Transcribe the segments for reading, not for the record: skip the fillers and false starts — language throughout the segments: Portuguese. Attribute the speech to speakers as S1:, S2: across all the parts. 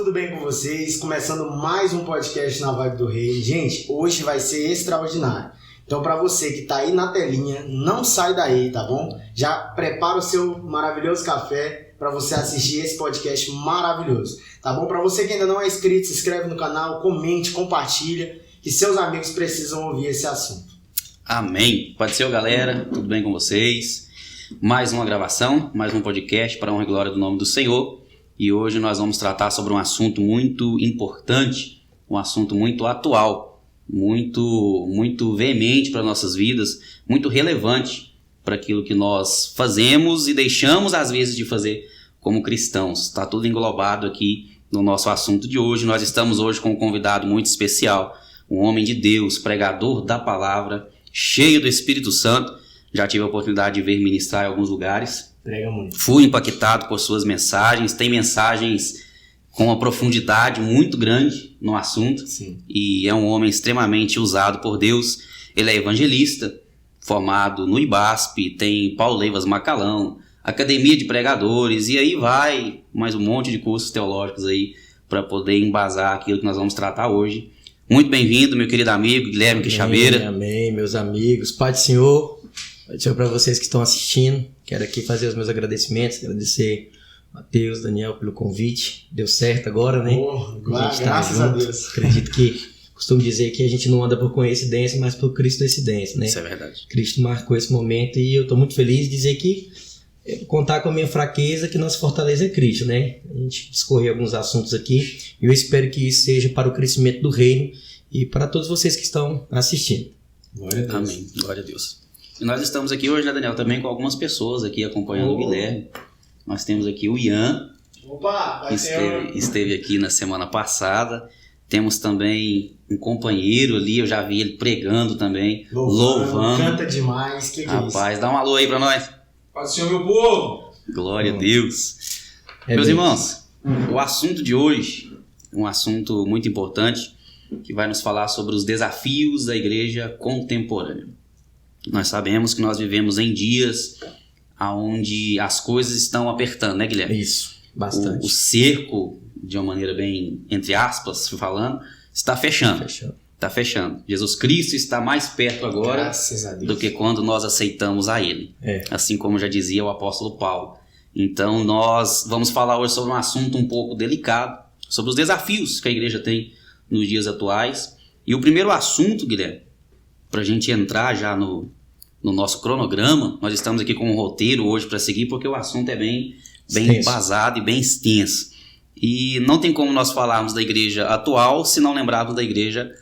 S1: tudo bem com vocês? Começando mais um podcast na Vibe do Rei. Gente, hoje vai ser extraordinário. Então, para você que tá aí na telinha, não sai daí, tá bom? Já prepara o seu maravilhoso café para você assistir esse podcast maravilhoso, tá bom? Para você que ainda não é inscrito, se inscreve no canal, comente, compartilha, que seus amigos precisam ouvir esse assunto.
S2: Amém. Pode ser, galera. Tudo bem com vocês? Mais uma gravação, mais um podcast para a honra e glória do nome do Senhor. E hoje nós vamos tratar sobre um assunto muito importante, um assunto muito atual, muito veemente para nossas vidas, muito relevante para aquilo que nós fazemos e deixamos às vezes de fazer como cristãos. Está tudo englobado aqui no nosso assunto de hoje. Nós estamos hoje com um convidado muito especial, um homem de Deus, pregador da palavra, cheio do Espírito Santo. Já tive a oportunidade de ver ministrar em alguns lugares.
S1: Prega muito.
S2: Fui impactado por suas mensagens. Tem mensagens com uma profundidade muito grande no assunto.
S1: Sim.
S2: E é um homem extremamente usado por Deus. Ele é evangelista, formado no IBASP, tem Paulo Leivas Macalão, Academia de Pregadores, e aí vai mais um monte de cursos teológicos aí para poder embasar aquilo que nós vamos tratar hoje. Muito bem-vindo, meu querido amigo Guilherme Queixabeira.
S3: Amém, meus amigos. Pai do Senhor, Pai do Senhor para vocês que estão assistindo. Quero aqui fazer os meus agradecimentos, agradecer a Matheus, Daniel pelo convite. Deu certo agora, né?
S1: Graças a Deus.
S3: Acredito que, costumo dizer que a gente não anda por coincidência, mas por coincidência, né?
S2: Isso é verdade.
S3: Cristo marcou esse momento e eu estou muito feliz de dizer que contar com a minha fraqueza, que nossa fortaleza é Cristo, né? A gente discorreu alguns assuntos aqui e eu espero que isso seja para o crescimento do reino e para todos vocês que estão assistindo.
S1: Glória a Deus.
S2: Amém. Glória a Deus. E nós estamos aqui hoje, né, Daniel, também com algumas pessoas aqui acompanhando o Guilherme. Nós temos aqui o Ian,
S1: Opa,
S2: que esteve aqui na semana passada. Temos também um companheiro ali, eu já vi ele pregando também, louvando.
S1: Canta demais, que é isso?
S2: Rapaz, dá um alô aí pra nós.
S4: Paz do Senhor, meu povo!
S2: Glória a Deus. Meus irmãos, o assunto de hoje, um assunto muito importante, que vai nos falar sobre os desafios da igreja contemporânea. Nós sabemos que nós vivemos em dias onde as coisas estão apertando, né, Guilherme?
S3: Isso, bastante.
S2: O cerco, de uma maneira bem, entre aspas, falando, está fechando. Está fechando. Jesus Cristo está mais perto agora do que quando nós aceitamos a Ele. Assim como já dizia o apóstolo Paulo. Então nós vamos falar hoje sobre um assunto um pouco delicado, sobre os desafios que a igreja tem nos dias atuais. E o primeiro assunto, Guilherme, para a gente entrar já no nosso cronograma, nós estamos aqui com um roteiro hoje para seguir, porque o assunto é bem embasado e bem extenso. E não tem como nós falarmos da igreja atual se não lembrarmos da igreja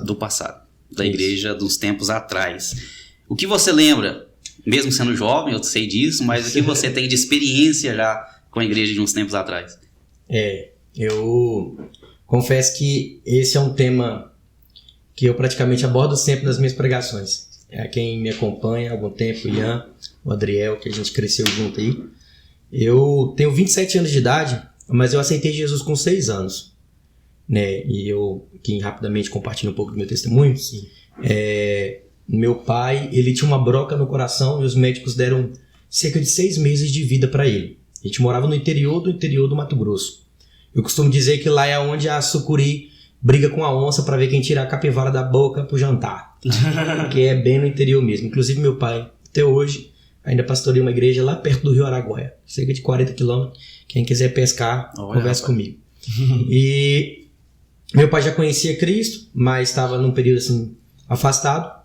S2: do passado, da igreja dos tempos atrás. O que você lembra, mesmo sendo jovem, eu sei disso, mas o que você tem de experiência já com a igreja de uns tempos atrás?
S3: Eu confesso que esse é um tema que eu praticamente abordo sempre nas minhas pregações. Quem me acompanha há algum tempo, o Ian, o Adriel, que a gente cresceu junto aí. Eu tenho 27 anos de idade, mas eu aceitei Jesus com 6 anos. Né? E eu, aqui rapidamente compartilho um pouco do meu testemunho. Meu pai, ele tinha uma broca no coração e os médicos deram cerca de 6 meses de vida para ele. A gente morava no interior do Mato Grosso. Eu costumo dizer que lá é onde a sucuri briga com a onça para ver quem tira a capivara da boca pro jantar. Que é bem no interior mesmo. Inclusive meu pai, até hoje, ainda pastoreia uma igreja lá perto do Rio Araguaia. Cerca de 40 quilômetros. Quem quiser pescar, conversa comigo. E meu pai já conhecia Cristo, mas estava num período assim, afastado.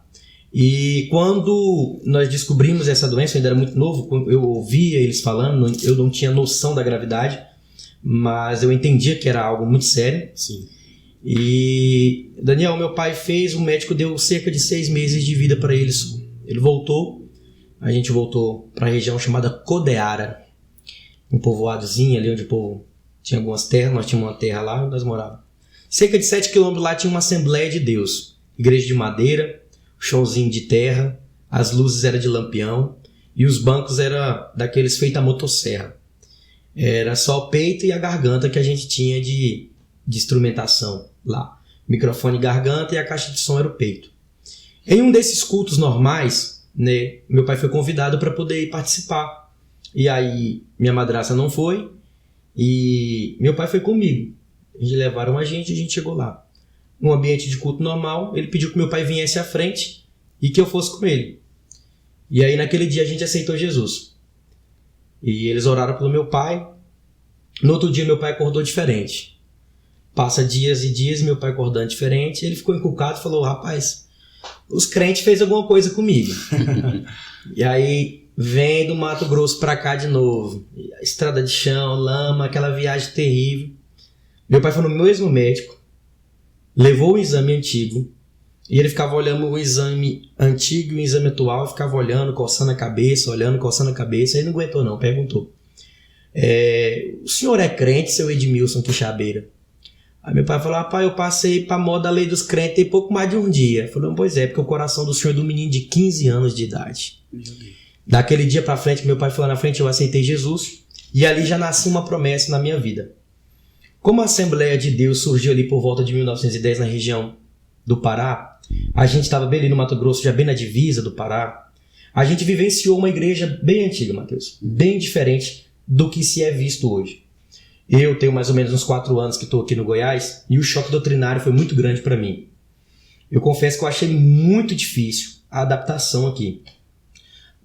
S3: E quando nós descobrimos essa doença, eu ainda era muito novo, eu ouvia eles falando, eu não tinha noção da gravidade, mas eu entendia que era algo muito sério.
S1: Sim.
S3: E Daniel, meu pai fez, o médico deu cerca de 6 meses de vida para ele. Ele voltou, a gente voltou para a região chamada Codeara, um povoadozinho ali onde o povo tinha algumas terras, nós tínhamos uma terra lá onde nós morávamos. Cerca de 7 quilômetros lá tinha uma Assembleia de Deus, igreja de madeira, chãozinho de terra, as luzes eram de lampião e os bancos eram daqueles feitos a motosserra. Era só o peito e a garganta que a gente tinha de instrumentação lá. Microfone e garganta e a caixa de som era o peito. Em um desses cultos normais, né, meu pai foi convidado para poder participar. E aí minha madrasta não foi e meu pai foi comigo. eles levaram a gente chegou lá. Num ambiente de culto normal, ele pediu que meu pai viesse à frente e que eu fosse com ele. E aí naquele dia a gente aceitou Jesus. E eles oraram pelo meu pai. No outro dia meu pai acordou diferente. Passa dias e dias, meu pai acordando diferente. Ele ficou encucado e falou, rapaz, os crentes fez alguma coisa comigo. E aí vem do Mato Grosso pra cá de novo. Estrada de chão, lama, aquela viagem terrível. Meu pai foi no mesmo médico, levou o exame antigo, e ele ficava olhando o exame antigo e o exame atual, ficava olhando, coçando a cabeça, aí não aguentou não, perguntou. O senhor é crente, seu Edmilson Quixabeira? Aí meu pai falou, rapaz, eu passei pra moda da lei dos crentes tem pouco mais de um dia. Falou, pois é, porque o coração do senhor é do menino de 15 anos de idade. Daquele dia pra frente, meu pai foi lá na frente, eu aceitei Jesus, e ali já nasceu uma promessa na minha vida. Como a Assembleia de Deus surgiu ali por volta de 1910 na região do Pará, a gente estava bem ali no Mato Grosso, já bem na divisa do Pará, a gente vivenciou uma igreja bem antiga, Matheus, bem diferente do que se é visto hoje. Eu tenho mais ou menos uns 4 anos que estou aqui no Goiás e o choque doutrinário foi muito grande para mim. Eu confesso que eu achei muito difícil a adaptação aqui,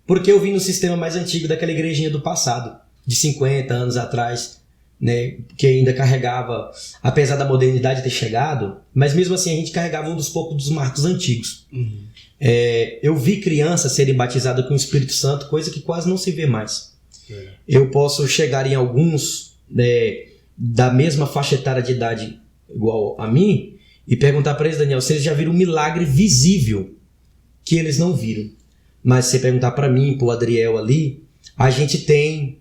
S3: porque eu vim no sistema mais antigo daquela igrejinha do passado, de 50 anos atrás, né, que ainda carregava, apesar da modernidade ter chegado, mas mesmo assim a gente carregava um dos poucos dos marcos antigos. Eu vi crianças serem batizadas com o Espírito Santo, coisa que quase não se vê mais. Eu posso chegar em alguns, né, da mesma faixa etária de idade igual a mim e perguntar para eles, Daniel, se eles já viram um milagre visível que eles não viram. Mas se você perguntar para mim, para o Adriel ali, a gente tem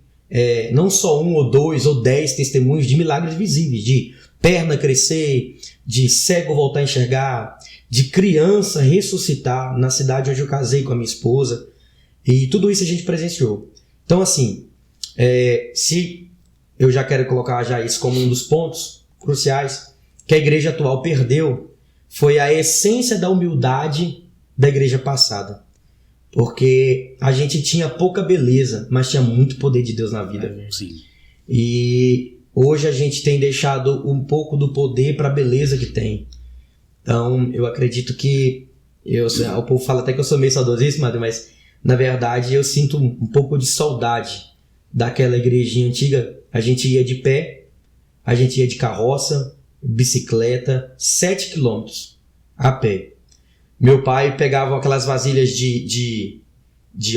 S3: não só 1 ou 2 ou 10 testemunhos de milagres visíveis, de perna crescer, de cego voltar a enxergar, de criança ressuscitar na cidade onde eu casei com a minha esposa, e tudo isso a gente presenciou. Então assim, se eu já quero colocar já isso como um dos pontos cruciais que a igreja atual perdeu, foi a essência da humildade da igreja passada. Porque a gente tinha pouca beleza, mas tinha muito poder de Deus na vida.
S2: Sim.
S3: E hoje a gente tem deixado um pouco do poder para a beleza que tem. Então eu acredito que o povo fala até que eu sou meio saudosista, mas na verdade eu sinto um pouco de saudade daquela igrejinha antiga. A gente ia de pé, a gente ia de carroça, bicicleta, 7 quilômetros a pé. Meu pai pegava aquelas vasilhas de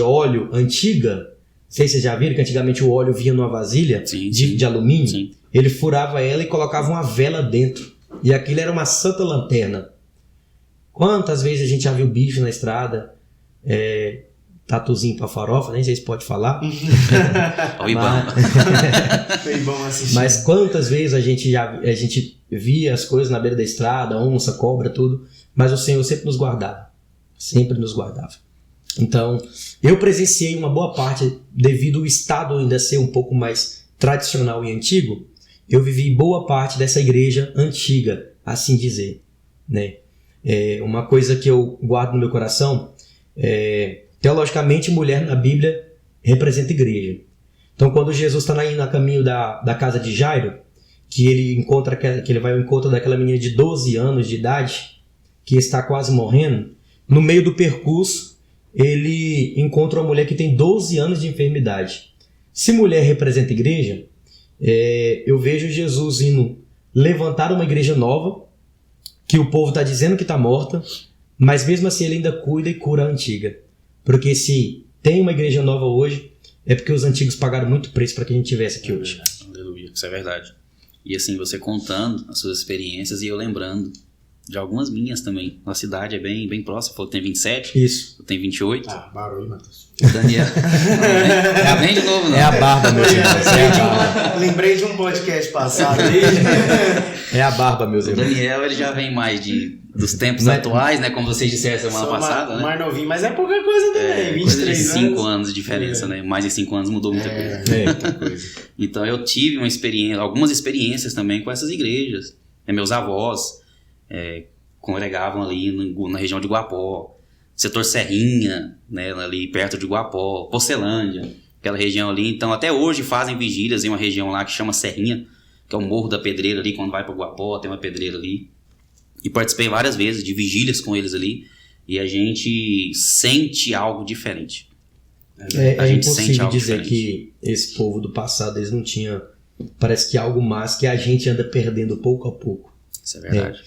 S3: óleo antiga. Não sei se vocês já viram que antigamente o óleo vinha numa vasilha de alumínio. Sim. Ele furava ela e colocava uma vela dentro. E aquilo era uma santa lanterna. Quantas vezes a gente já viu bicho na estrada, tatuzinho pra farofa, nem sei se pode falar. Mas quantas vezes a gente via as coisas na beira da estrada, onça, cobra, tudo. Mas o Senhor sempre nos guardava. Sempre nos guardava. Então, eu presenciei uma boa parte, devido ao estado ainda ser um pouco mais tradicional e antigo, eu vivi boa parte dessa igreja antiga, assim dizer. Né? Uma coisa que eu guardo no meu coração, teologicamente, mulher na Bíblia representa igreja. Então, quando Jesus está indo a caminho da casa de Jairo, que ele vai ao encontro daquela menina de 12 anos de idade, que está quase morrendo, no meio do percurso, ele encontra uma mulher que tem 12 anos de enfermidade. Se mulher representa igreja, eu vejo Jesus indo levantar uma igreja nova, que o povo está dizendo que está morta, mas mesmo assim ele ainda cuida e cura a antiga. Porque se tem uma igreja nova hoje, é porque os antigos pagaram muito preço para que a gente tivesse aqui hoje.
S2: Aleluia, isso é verdade. E assim, você contando as suas experiências e eu lembrando de algumas minhas também. A cidade é bem próxima. Falou que tem 27.
S3: Isso.
S2: Eu tenho 28.
S1: Barulho, Matheus.
S2: Daniel. Bem de novo, não.
S3: É a barba, meus irmãos.
S1: Lembrei de um podcast passado aí.
S3: É a barba, meus irmãos.
S2: O Daniel, ele já vem mais dos tempos atuais, né? Como vocês disseram semana passada, né?
S1: Mais novinho, mas é pouca coisa também. 23
S2: anos. 5 anos de diferença, né? Mais de 5 anos mudou muita coisa.
S1: Muita coisa.
S2: Então eu tive algumas experiências também com essas igrejas. Meus avós congregavam ali na região de Guapó, setor Serrinha, né, ali perto de Guapó, Porcelândia, aquela região ali. Então até hoje fazem vigílias em uma região lá que chama Serrinha, que é o Morro da Pedreira ali, quando vai para Guapó, tem uma pedreira ali. E participei várias vezes de vigílias com eles ali, e a gente sente algo diferente.
S3: A gente impossível dizer diferente. Que esse povo do passado, eles não tinham, parece que algo mais que a gente anda perdendo pouco a pouco.
S2: Isso é verdade.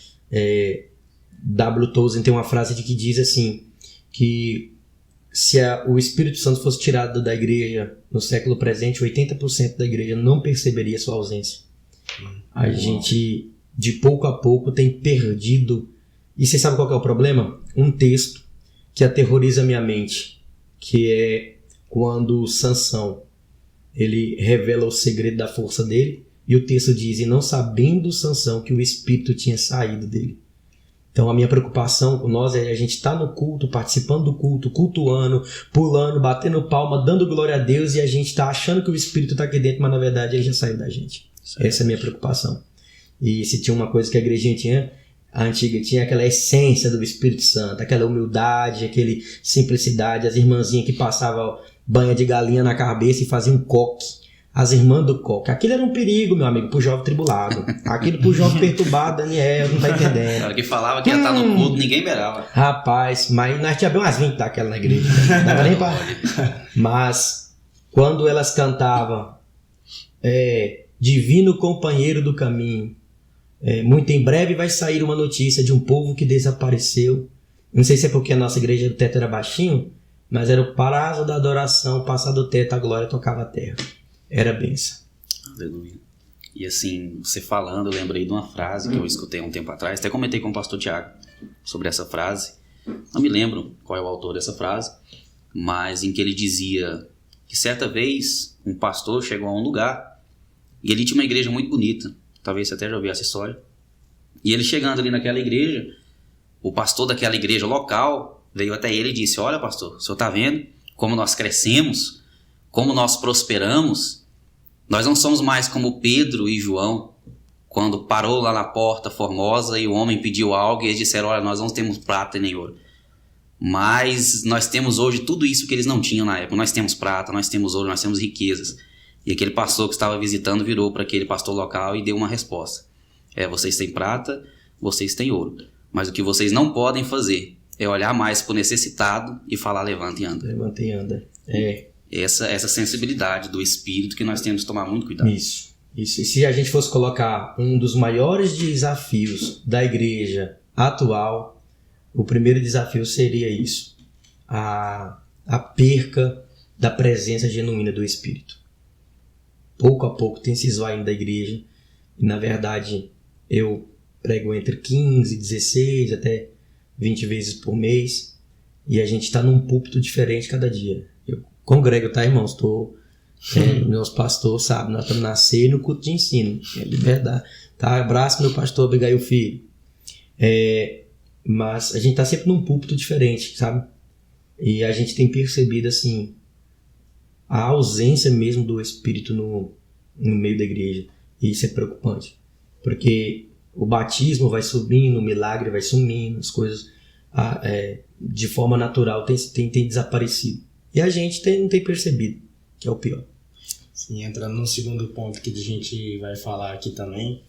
S3: W. Tolkien tem uma frase que diz assim, que se o Espírito Santo fosse tirado da igreja no século presente, 80% da igreja não perceberia sua ausência. A gente, de pouco a pouco, tem perdido. E você sabe qual que é o problema? Um texto que aterroriza a minha mente, que é quando Sansão ele revela o segredo da força dele, e o texto diz, e não sabendo Sansão que o Espírito tinha saído dele. Então a minha preocupação com nós é a gente estar no culto, participando do culto, cultuando, pulando, batendo palma, dando glória a Deus, e a gente está achando que o Espírito está aqui dentro, mas na verdade ele já saiu da gente. Essa é a minha preocupação. E se tinha uma coisa que a igrejinha tinha, a antiga tinha aquela essência do Espírito Santo, aquela humildade, aquela simplicidade, as irmãzinhas que passavam banha de galinha na cabeça e faziam coque. As irmãs do coque. Aquilo era um perigo, meu amigo, pro jovem tribulado. Aquilo pro jovem perturbado, Daniel, não tá entendendo.
S2: Na hora que falava que ia estar no culto, ninguém beirava.
S3: Rapaz, mas nós tínhamos umas 20 daquela na igreja. Não dava nem pra... Mas, quando elas cantavam Divino Companheiro do Caminho, muito em breve vai sair uma notícia de um povo que desapareceu. Não sei se é porque a nossa igreja do teto era baixinho, mas era o prazo da adoração, passar do teto, a glória tocava a terra. Era bênção.
S2: Aleluia. E assim, você falando, eu lembrei de uma frase que eu escutei há um tempo atrás, até comentei com o pastor Tiago sobre essa frase. Não me lembro qual é o autor dessa frase, mas em que ele dizia que certa vez um pastor chegou a um lugar e ele tinha uma igreja muito bonita. Talvez você até já ouviu essa história. E ele chegando ali naquela igreja, o pastor daquela igreja local veio até ele e disse, olha pastor, o senhor está vendo como nós crescemos, como nós prosperamos? Nós não somos mais como Pedro e João, quando parou lá na porta formosa e o homem pediu algo e eles disseram, olha, nós não temos prata nem ouro. Mas nós temos hoje tudo isso que eles não tinham na época. Nós temos prata, nós temos ouro, nós temos riquezas. E aquele pastor que estava visitando virou para aquele pastor local e deu uma resposta. Vocês têm prata, vocês têm ouro. Mas o que vocês não podem fazer é olhar mais para o necessitado e falar, levanta e anda.
S3: Levanta e anda.
S2: Essa sensibilidade do espírito que nós temos que tomar muito cuidado.
S3: Isso. E se a gente fosse colocar um dos maiores desafios da igreja atual, o primeiro desafio seria isso. A perca da presença genuína do Espírito. Pouco a pouco tem se esvaindo da igreja. E na verdade eu prego entre 15, 16 até 20 vezes por mês. E a gente está num púlpito diferente cada dia. Eu congrego, tá, irmãos? Meus pastores, sabe? Nós estamos nascendo no culto de ensino. É liberdade. Tá? Abraço, meu pastor Abigail Filho. Mas a gente está sempre num púlpito diferente, sabe? E a gente tem percebido, assim, a ausência mesmo do Espírito no meio da igreja. E isso é preocupante. Porque o batismo vai subindo, o milagre vai sumindo, as coisas de forma natural tem desaparecido. E a gente não tem percebido, que é o pior.
S1: Sim, entrando no segundo ponto que a gente vai falar aqui também,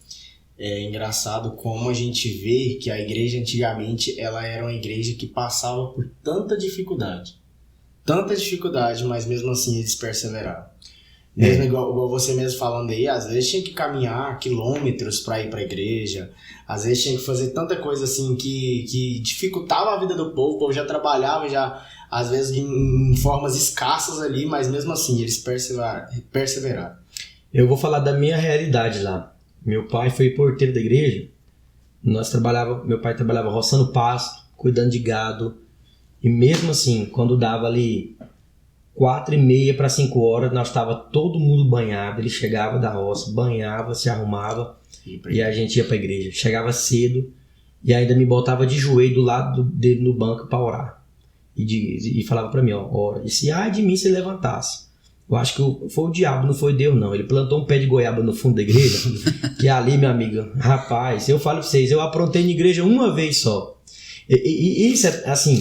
S1: é engraçado como a gente vê que a igreja antigamente ela era uma igreja que passava por tanta dificuldade, mas mesmo assim eles perseveraram. Mesmo igual você mesmo falando aí, às vezes tinha que caminhar quilômetros para ir para a igreja, às vezes tinha que fazer tanta coisa assim que dificultava a vida do povo, o povo já trabalhava, já às vezes em formas escassas ali, mas mesmo assim eles perseveraram.
S3: Eu vou falar da minha realidade lá. Meu pai foi porteiro da igreja, meu pai trabalhava roçando pasto, cuidando de gado, e mesmo assim, quando dava ali 4:30 para 5 horas, nós estava todo mundo banhado. Ele chegava da roça, banhava, se arrumava e a gente ia para a igreja. Chegava cedo e ainda me botava de joelho do lado dele no banco para orar. E falava para mim, ora. E se de mim se levantasse. Eu acho que foi o diabo, não foi Deus não. Ele plantou um pé de goiaba no fundo da igreja, que ali, meu amigo, rapaz, eu falo para vocês, eu aprontei na igreja uma vez só. E isso, assim,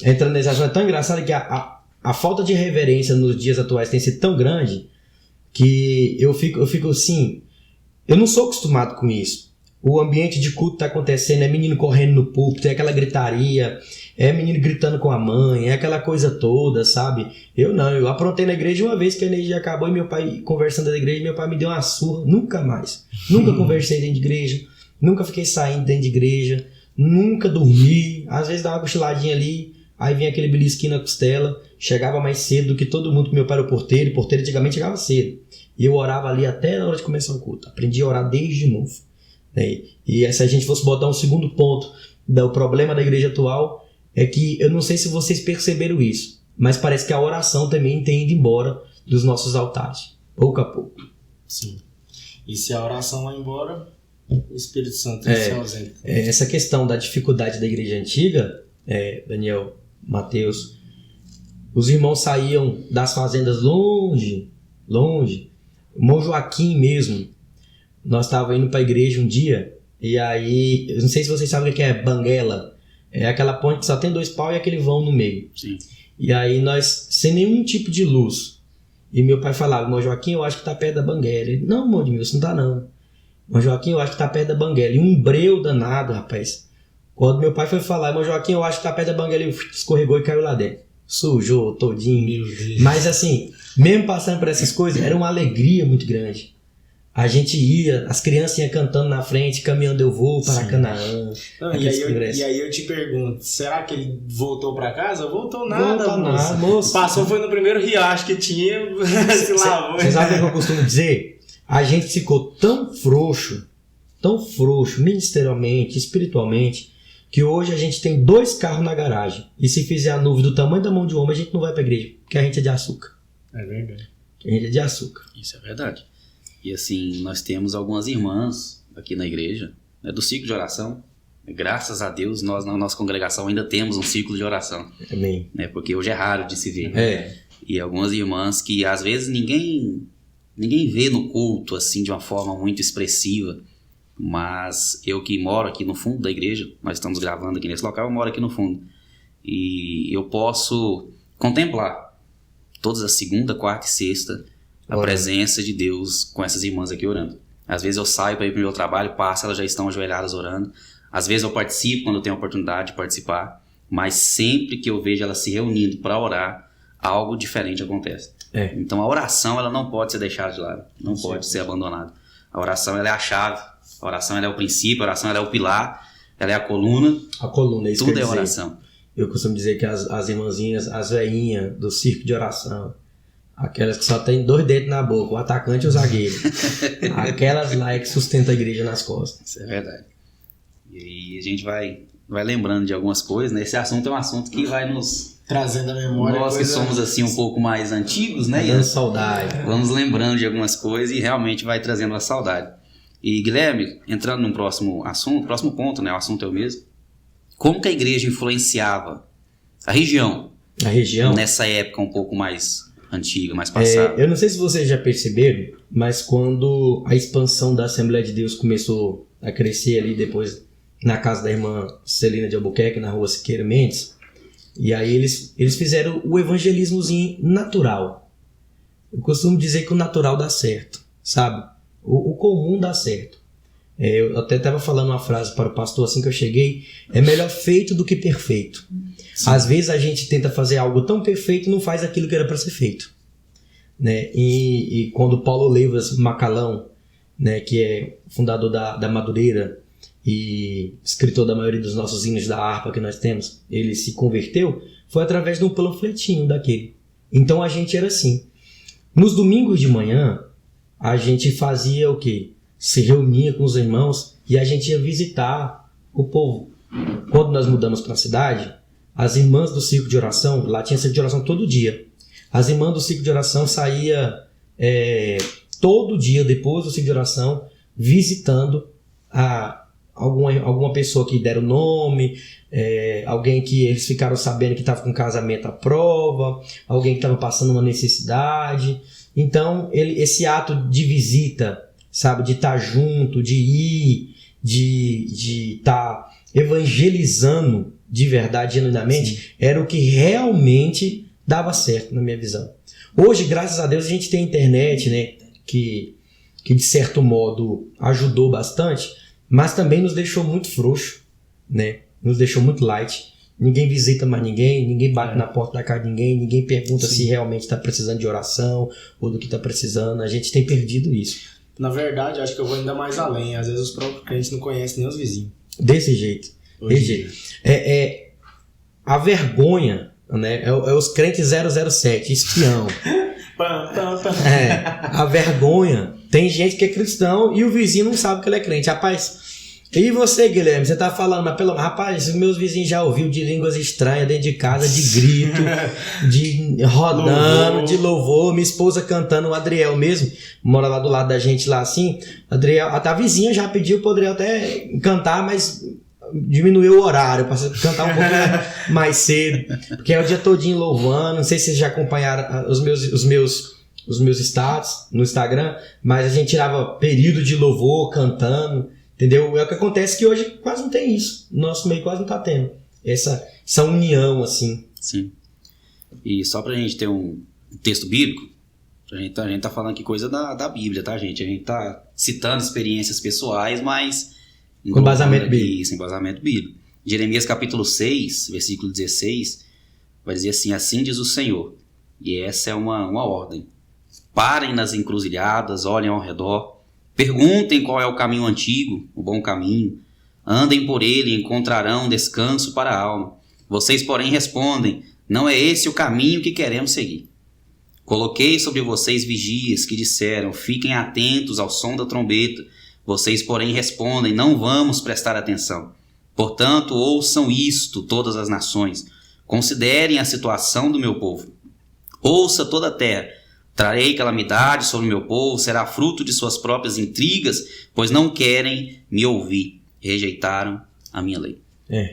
S3: entrando nesse assunto, é tão engraçado que a falta de reverência nos dias atuais tem sido tão grande que eu fico assim, eu não sou acostumado com isso. O ambiente de culto tá acontecendo, é menino correndo no púlpito, é aquela gritaria, é menino gritando com a mãe, é aquela coisa toda, sabe? Eu aprontei na igreja uma vez que a energia acabou e meu pai, conversando na igreja, meu pai me deu uma surra, nunca mais. Nunca conversei dentro de igreja, nunca fiquei saindo dentro de igreja, nunca dormi, às vezes dava uma cochiladinha ali, aí vinha aquele belisquinho na costela, chegava mais cedo do que todo mundo, que meu pai era o porteiro antigamente chegava cedo. E eu orava ali até na hora de começar o culto, aprendi a orar desde novo. E se a gente fosse botar um segundo ponto do problema da igreja atual, é que eu não sei se vocês perceberam isso, mas parece que a oração também tem ido embora dos nossos altares, pouco a pouco.
S1: Sim. E se a oração vai embora, o Espírito Santo se ausenta.
S3: Essa questão da dificuldade da igreja antiga, Daniel, Mateus, os irmãos saíam das fazendas longe. O irmão Joaquim mesmo, nós estávamos indo para a igreja um dia, e aí, eu não sei se vocês sabem o que é banguela, é aquela ponte que só tem 2 paus e aquele vão no meio.
S2: Sim.
S3: E aí nós, sem nenhum tipo de luz, e meu pai falava, irmão Joaquim, eu acho que está perto da banguela. Ele, não, irmão Edmilson, não está não. Irmão Joaquim, eu acho que está perto da banguela. E um breu danado, rapaz. Quando meu pai foi falar, irmão Joaquim, eu acho que está perto da banguela, ele escorregou e caiu lá dentro. Sujou todinho. Mas assim, mesmo passando por essas coisas, era uma alegria muito grande. A gente ia, as crianças iam cantando na frente, caminhando eu vou para Canaã.
S1: Não, e aí eu te pergunto, será que ele voltou para casa? Voltou nada, moço. Passou, foi no primeiro riacho que tinha, se lavou.
S3: Você sabe o que eu costumo dizer? A gente ficou tão frouxo, ministerialmente, espiritualmente, que hoje a gente tem 2 carros na garagem. E se fizer a nuvem do tamanho da mão de um homem, a gente não vai para a igreja, porque a gente é de açúcar.
S1: É verdade.
S3: A gente é de açúcar.
S2: Isso é verdade. E assim, nós temos algumas irmãs aqui na igreja, né, do ciclo de oração. Graças a Deus, nós na nossa congregação ainda temos um ciclo de oração.
S3: Amém.
S2: Né, porque hoje é raro de se ver. E algumas irmãs que às vezes ninguém vê no culto assim de uma forma muito expressiva. Mas eu que moro aqui no fundo da igreja, nós estamos gravando aqui nesse local, eu moro aqui no fundo. E eu posso contemplar todas as segunda, quarta e sexta a presença de Deus com essas irmãs aqui orando. Às vezes eu saio para ir para o meu trabalho, passo, elas já estão ajoelhadas orando. Às vezes eu participo quando eu tenho a oportunidade de participar, mas sempre que eu vejo elas se reunindo para orar, algo diferente acontece. Então a oração ela não pode ser deixada de lado, não pode ser abandonada. A oração ela é a chave, a oração ela é o princípio, a oração ela é o pilar, ela é a coluna.
S3: A coluna, isso
S2: tudo é oração.
S3: Eu costumo dizer que as irmãzinhas, as veinhas do circo de oração, aquelas que só tem 2 dedos na boca, o atacante e o zagueiro. Aquelas lá é que sustentam a igreja nas costas.
S2: Isso é verdade. E a gente vai lembrando de algumas coisas, né? Esse assunto é um assunto que vai nos
S1: trazendo a memória.
S2: Nós que somos assim um pouco mais antigos, né?
S3: Dando saudade.
S2: Vamos lembrando de algumas coisas e realmente vai trazendo a saudade. E Guilherme, entrando num próximo assunto, próximo ponto, né? O assunto é o mesmo. Como que a igreja influenciava a região? Nessa época um pouco mais antiga, mais passada.
S3: Eu não sei se vocês já perceberam, mas quando a expansão da Assembleia de Deus começou a crescer ali depois na casa da irmã Celina de Albuquerque, na rua Siqueira Mendes, e aí eles fizeram o evangelismozinho natural. Eu costumo dizer que o natural dá certo, sabe? O comum dá certo. Eu até estava falando uma frase para o pastor assim que eu cheguei, é melhor feito do que perfeito. Sim. Às vezes a gente tenta fazer algo tão perfeito e não faz aquilo que era para ser feito, né? E quando Paulo Leivas Macalão, né, que é fundador da Madureira e escritor da maioria dos nossos hinos da harpa que nós temos, ele se converteu, foi através de um panfletinho daquele. Então a gente era assim. Nos domingos de manhã, a gente fazia o quê? Se reunia com os irmãos e a gente ia visitar o povo. Quando nós mudamos para a cidade, as irmãs do ciclo de oração, lá tinha ciclo de oração todo dia. As irmãs do ciclo de oração saíam todo dia depois do ciclo de oração, visitando alguma pessoa que deram o nome, alguém que eles ficaram sabendo que estava com casamento à prova, alguém que estava passando uma necessidade. Então, esse ato de visita, sabe, de estar junto, de ir, de estar evangelizando de verdade, genuinamente, sim, era o que realmente dava certo na minha visão. Hoje, graças a Deus, a gente tem internet, né, que que de certo modo ajudou bastante, mas também nos deixou muito frouxo, né? Nos deixou muito light. Ninguém visita mais ninguém bate na porta da casa de ninguém pergunta se realmente está precisando de oração ou do que está precisando. A gente tem perdido isso.
S1: Na verdade, acho que eu vou ainda mais além. Às vezes os próprios clientes não conhecem nem os vizinhos.
S3: Desse jeito. A vergonha, né? É os crentes 007, espião. A vergonha. Tem gente que é cristão e o vizinho não sabe que ele é crente. Rapaz, e você, Guilherme? Você tá falando, mas rapaz, os meus vizinhos já ouviram de línguas estranhas dentro de casa, de grito, de rodando, de louvor. Minha esposa cantando, o Adriel mesmo, mora lá do lado da gente lá assim. Adriel, a vizinha já pediu pro Adriel até cantar, mas diminuiu o horário para cantar um pouco mais cedo, porque é o dia todinho louvando. Não sei se vocês já acompanharam os meus status no Instagram, mas a gente tirava período de louvor cantando, entendeu? É o que acontece que hoje quase não tem isso. No nosso meio quase não tá tendo essa união assim.
S2: Sim. E só pra gente ter um texto bíblico, a gente tá falando aqui coisa da Bíblia, tá, gente? A gente tá citando experiências pessoais, mas
S3: com embasamento bíblico.
S2: Isso, embasamento bíblico. Jeremias capítulo 6, versículo 16, vai dizer assim: assim diz o Senhor. E essa é uma ordem. Parem nas encruzilhadas, olhem ao redor, perguntem qual é o caminho antigo, o bom caminho. Andem por ele e encontrarão descanso para a alma. Vocês, porém, respondem: não é esse o caminho que queremos seguir. Coloquei sobre vocês vigias que disseram: fiquem atentos ao som da trombeta. Vocês, porém, respondem: não vamos prestar atenção. Portanto, ouçam isto, todas as nações. Considerem a situação do meu povo. Ouça toda a terra. Trarei calamidade sobre o meu povo, será fruto de suas próprias intrigas, pois não querem me ouvir. Rejeitaram a minha lei.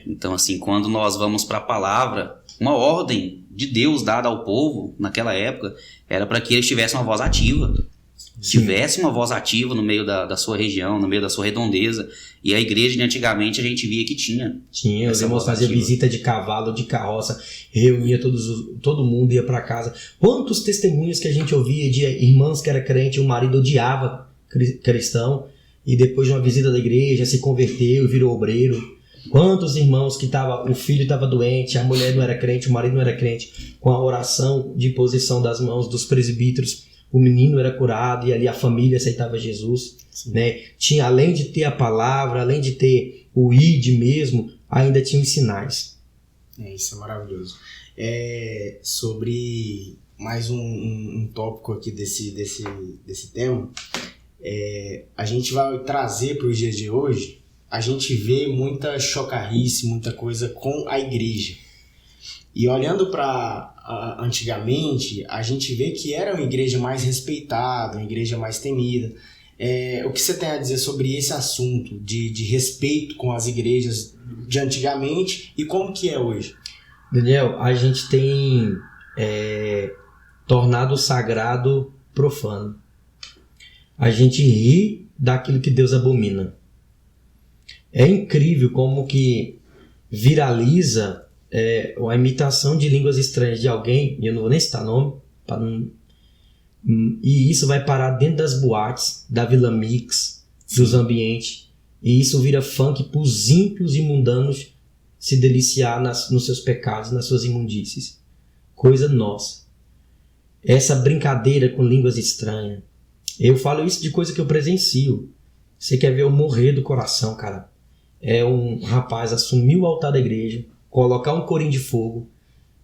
S2: Então, assim, quando nós vamos para a palavra, uma ordem de Deus dada ao povo naquela época era para que eles tivessem uma voz ativa. Tivesse uma voz ativa no meio da sua região, no meio da sua redondeza. E a igreja de antigamente a gente via que tinha.
S3: Os irmãos faziam visita de cavalo, de carroça, reunia todo mundo, ia para casa. Quantos testemunhos que a gente ouvia de irmãs que era crente, o marido odiava cristão, e depois de uma visita da igreja se converteu, virou obreiro. Quantos irmãos que o filho estava doente, a mulher não era crente, o marido não era crente, com a oração de imposição das mãos dos presbíteros, o menino era curado e ali a família aceitava Jesus, né? Tinha, além de ter a palavra, além de ter o id mesmo, ainda tinha os sinais.
S1: Isso é maravilhoso. Sobre mais um tópico aqui desse tema, a gente vai trazer para os dias de hoje. A gente vê muita chocarrice, muita coisa com a igreja. E olhando para antigamente, a gente vê que era uma igreja mais respeitada, uma igreja mais temida. O que você tem a dizer sobre esse assunto de respeito com as igrejas de antigamente e como que é hoje?
S3: Daniel, a gente tem tornado o sagrado profano. A gente ri daquilo que Deus abomina. É incrível como que viraliza a imitação de línguas estranhas de alguém, e eu não vou nem citar nome, e isso vai parar dentro das boates, da Vila Mix, dos ambientes, e isso vira funk para os ímpios e mundanos se deliciar nos seus pecados, nas suas imundícies. Coisa nossa. Essa brincadeira com línguas estranhas. Eu falo isso de coisa que eu presencio. Você quer ver eu morrer do coração, cara? Um rapaz assumir o altar da igreja, colocar um corinho de fogo,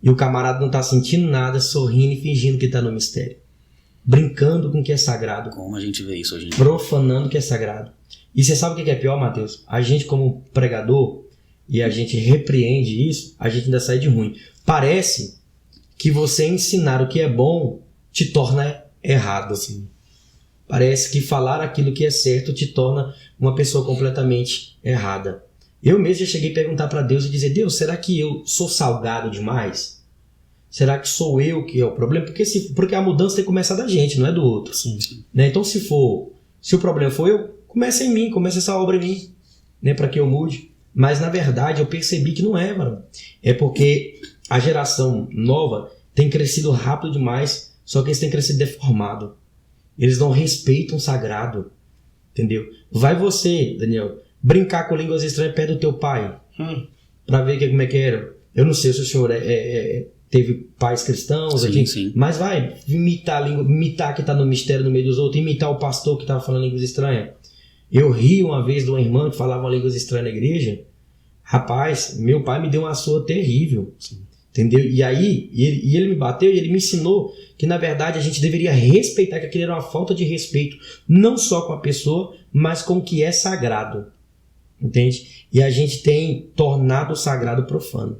S3: e o camarada não tá sentindo nada, sorrindo e fingindo que tá no mistério. Brincando com o que é sagrado.
S2: Como a gente vê isso hoje em dia.
S3: Profanando o que é sagrado. E você sabe o que é pior, Matheus? A gente, como pregador, e a gente repreende isso, a gente ainda sai de ruim. Parece que você ensinar o que é bom te torna errado. Assim. Parece que falar aquilo que é certo te torna uma pessoa completamente errada. Eu mesmo já cheguei a perguntar para Deus e dizer: Deus, será que eu sou salgado demais? Será que sou eu que é o problema? Porque a mudança tem que começar da gente, não é do outro.
S1: Sim.
S3: Né? Então se o problema for eu, começa em mim, começa essa obra em mim, né, para que eu mude. Mas na verdade eu percebi que não é, mano. É porque a geração nova tem crescido rápido demais, só que eles têm crescido deformado. Eles não respeitam o sagrado. Entendeu? Vai você, Daniel, brincar com línguas estranhas perto do teu pai. Pra ver como é que era. Eu não sei se o senhor teve pais cristãos aqui,
S2: sim.
S3: Mas vai imitar a língua, imitar que tá no mistério no meio dos outros, imitar o pastor que tava falando línguas estranhas. Eu ri uma vez de uma irmã que falava línguas estranhas na igreja. Rapaz, meu pai me deu uma surra terrível. Sim. Entendeu? E aí, ele me bateu e ele me ensinou que, na verdade, a gente deveria respeitar, que aquilo era uma falta de respeito, não só com a pessoa, mas com o que é sagrado. Entende? E a gente tem tornado o sagrado profano.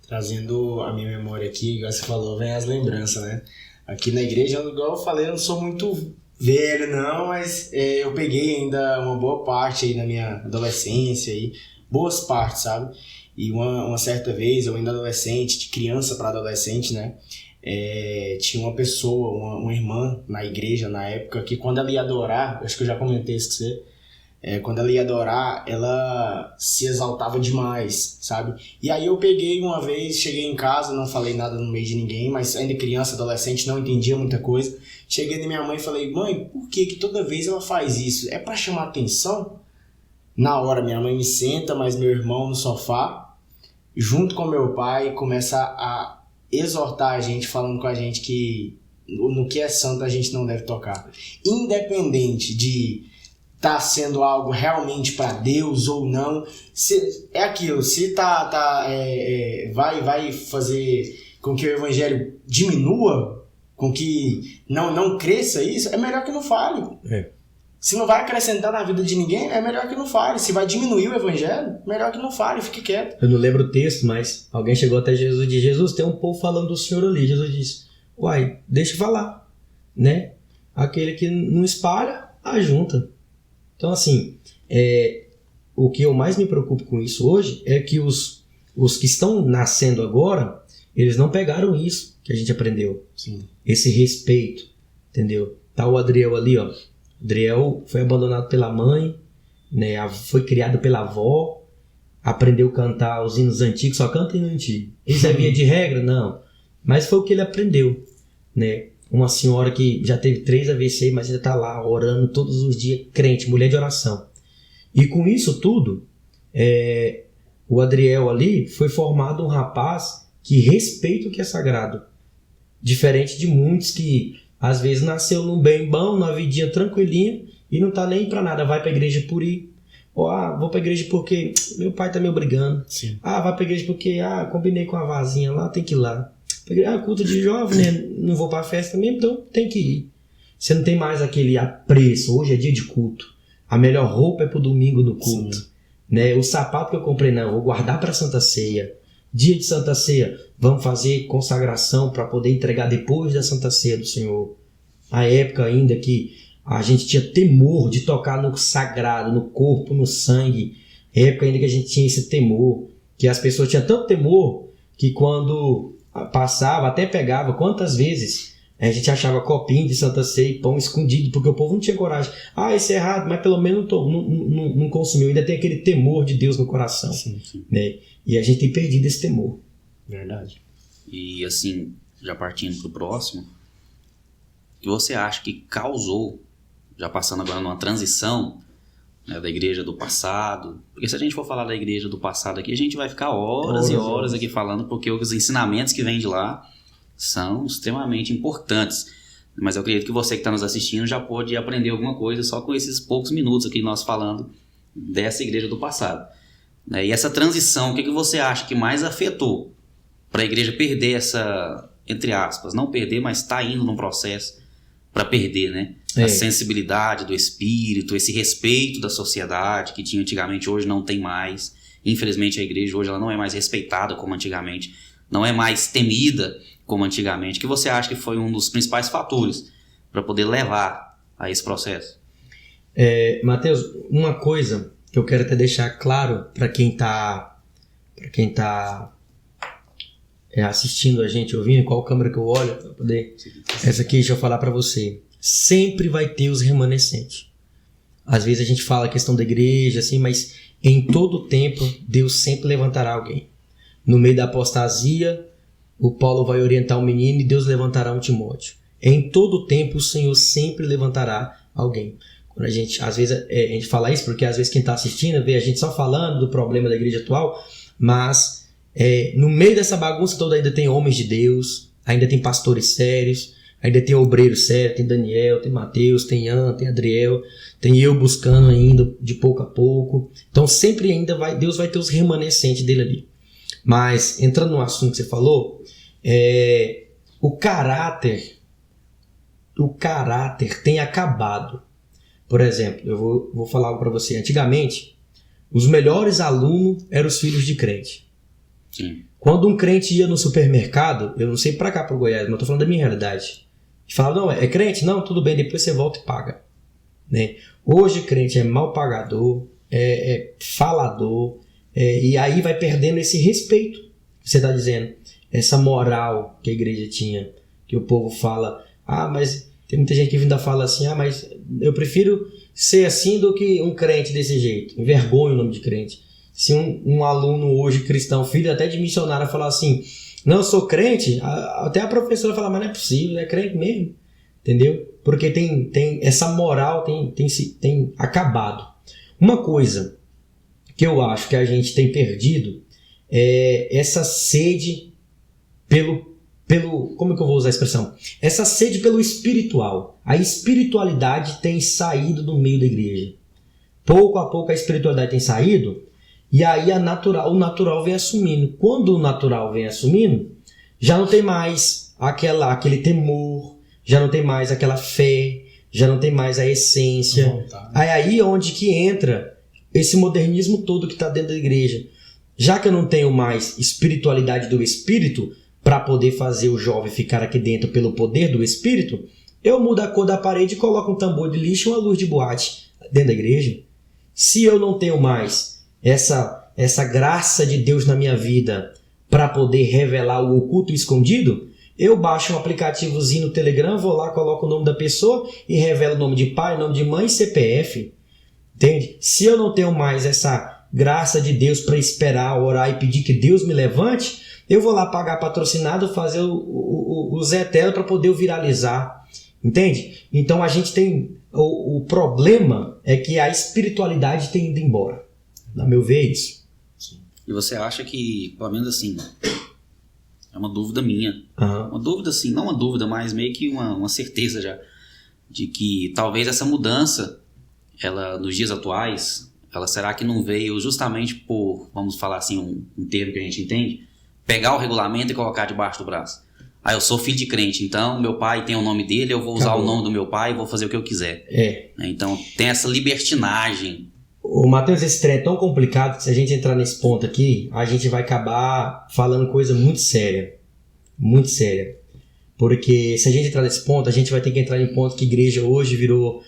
S1: Trazendo a minha memória aqui, igual você falou, vem as lembranças, né? Aqui na igreja, igual eu falei, eu não sou muito velho, não, mas eu peguei ainda uma boa parte aí na minha adolescência, aí, boas partes, sabe? E uma certa vez, eu ainda adolescente, de criança para adolescente, né? Tinha uma pessoa, uma irmã na igreja na época, que quando ela ia adorar, acho que eu já comentei isso com você, quando ela ia adorar, ela se exaltava demais, sabe? E aí eu peguei uma vez, cheguei em casa, não falei nada no meio de ninguém, mas ainda criança, adolescente, não entendia muita coisa. Cheguei na minha mãe e falei, mãe, por que toda vez ela faz isso? É pra chamar atenção? Na hora minha mãe me senta, mas meu irmão no sofá, junto com meu pai, começa a exortar a gente, falando com a gente que no que é santo a gente não deve tocar. Independente de tá sendo algo realmente para Deus ou não, é aquilo, se vai fazer com que o evangelho diminua, com que não cresça isso, é melhor que não fale. Se não vai acrescentar na vida de ninguém, é melhor que não fale. Se vai diminuir o evangelho, melhor que não fale, fique quieto.
S3: Eu não lembro o texto, mas alguém chegou até Jesus e disse, Jesus, tem um povo falando do Senhor ali. Jesus disse, uai, deixa eu falar, né? Aquele que não espalha, ajunta. Então, assim, o que eu mais me preocupo com isso hoje é que os que estão nascendo agora, eles não pegaram isso que a gente aprendeu.
S1: Sim.
S3: Esse respeito, entendeu? Tá o Adriel ali, ó. Adriel foi abandonado pela mãe, né? Foi criado pela avó, aprendeu a cantar os hinos antigos, só canta hino antigo. Ele sabia de regra? Não. Mas foi o que ele aprendeu, né? Uma senhora que já teve 3 AVC, mas ainda está lá orando todos os dias, crente, mulher de oração. E com isso tudo, o Adriel ali foi formado um rapaz que respeita o que é sagrado. Diferente de muitos que às vezes nasceu num bem bom, numa vidinha tranquilinha e não tá nem pra nada, vai pra igreja por ir. Ou, vou pra igreja porque meu pai tá me obrigando.
S1: Sim.
S3: Vai pra igreja porque, combinei com a vazinha lá, tem que ir lá. Culto de jovem, né? Não vou pra festa mesmo, então tem que ir. Você não tem mais aquele apreço, hoje é dia de culto. A melhor roupa é pro domingo no culto. Né? O sapato que eu comprei, não, vou guardar pra Santa Ceia. Dia de Santa Ceia, vamos fazer consagração para poder entregar depois da Santa Ceia do Senhor. A época ainda que a gente tinha temor de tocar no sagrado, no corpo, no sangue. A época ainda que a gente tinha esse temor, que as pessoas tinham tanto temor que quando passava, até pegava, quantas vezes a gente achava copinho de Santa Ceia e pão escondido, porque o povo não tinha coragem. Isso é errado, mas pelo menos não consumiu. Ainda tem aquele temor de Deus no coração.
S1: Sim.
S3: Né? E a gente tem perdido esse temor.
S1: Verdade.
S2: E assim, já partindo pro próximo, o que você acha que causou, já passando agora numa transição, né, da igreja do passado? Porque se a gente for falar da igreja do passado aqui, a gente vai ficar horas e horas aqui falando, porque os ensinamentos que vêm de lá são extremamente importantes. Mas eu acredito que você que está nos assistindo já pode aprender alguma coisa só com esses poucos minutos aqui nós falando dessa igreja do passado. E essa transição, o que você acha que mais afetou para a igreja perder essa, entre aspas, não perder, mas está indo num processo para perder, né? A sensibilidade do espírito, esse respeito da sociedade que tinha antigamente, hoje não tem mais. Infelizmente a igreja hoje ela não é mais respeitada como antigamente, não é mais temida como antigamente. O que você acha que foi um dos principais fatores para poder levar a esse processo?
S3: Mateus, uma coisa que eu quero até deixar claro para quem tá assistindo a gente, ouvindo, qual câmera que eu olho para poder... Essa aqui, deixa eu falar para você. Sempre vai ter os remanescentes. Às vezes a gente fala a questão da igreja, assim, mas em todo tempo Deus sempre levantará alguém. No meio da apostasia, o Paulo vai orientar um menino e Deus levantará um Timóteo. Em todo tempo o Senhor sempre levantará alguém. Quando a gente, às vezes, a gente fala isso porque às vezes quem está assistindo vê a gente só falando do problema da igreja atual, mas no meio dessa bagunça toda ainda tem homens de Deus, ainda tem pastores sérios, ainda tem obreiros sérios, tem Daniel, tem Mateus, tem Ian, tem Adriel, tem eu buscando ainda de pouco a pouco. Então sempre ainda Deus vai ter os remanescentes dele ali. Mas entrando no assunto que você falou, o caráter tem acabado. Por exemplo, eu vou falar algo para você. Antigamente, os melhores alunos eram os filhos de crente.
S2: Sim.
S3: Quando um crente ia no supermercado, eu não sei para cá, para o Goiás, mas eu tô falando da minha realidade. E falava, não, é crente? Não, tudo bem, depois você volta e paga. Né? Hoje crente é mal pagador, é falador, e aí vai perdendo esse respeito. Você está dizendo, essa moral que a igreja tinha, que o povo fala, mas tem muita gente que ainda fala assim, mas eu prefiro ser assim do que um crente desse jeito. Envergonha o nome de crente. Se um aluno hoje cristão, filho até de missionário, falar assim, não, eu sou crente, até a professora fala, mas não é possível, é crente mesmo. Entendeu? Porque tem essa moral tem acabado. Uma coisa que eu acho que a gente tem perdido é essa sede pelo como é que eu vou usar a expressão? Essa sede pelo espiritual. A espiritualidade tem saído do meio da igreja. Pouco a pouco a espiritualidade tem saído e aí o natural vem assumindo. Quando o natural vem assumindo, já não tem mais aquele temor, já não tem mais aquela fé, já não tem mais a essência. Aí onde que entra esse modernismo todo que está dentro da igreja. Já que eu não tenho mais espiritualidade do espírito, para poder fazer o jovem ficar aqui dentro pelo poder do Espírito, eu mudo a cor da parede e coloco um tambor de lixo e uma luz de boate dentro da igreja. Se eu não tenho mais essa graça de Deus na minha vida para poder revelar o oculto e escondido, eu baixo um aplicativozinho no Telegram, vou lá, coloco o nome da pessoa e revelo o nome de pai, nome de mãe e CPF. Entende? Se eu não tenho mais essa graça de Deus para esperar, orar e pedir que Deus me levante, eu vou lá pagar patrocinado, fazer o Zé Tela para poder viralizar. Entende? Então a gente tem... O problema é que a espiritualidade tem ido embora. A meu ver, é isso.
S2: E você acha que, pelo menos assim, é uma dúvida minha. Uma dúvida assim, não uma dúvida, mas meio que uma certeza já, de que talvez essa mudança, ela nos dias atuais, ela será que não veio justamente por, vamos falar assim, um termo que a gente entende, pegar o regulamento e colocar debaixo do braço. Eu sou filho de crente, então meu pai tem o nome dele, eu vou usar o nome do meu pai e vou fazer o que eu quiser. Então tem essa libertinagem.
S3: Matheus, esse trem é tão complicado que se a gente entrar nesse ponto aqui, a gente vai acabar falando coisa muito séria. Muito séria. Porque se a gente entrar nesse ponto, a gente vai ter que entrar em ponto que a igreja hoje virou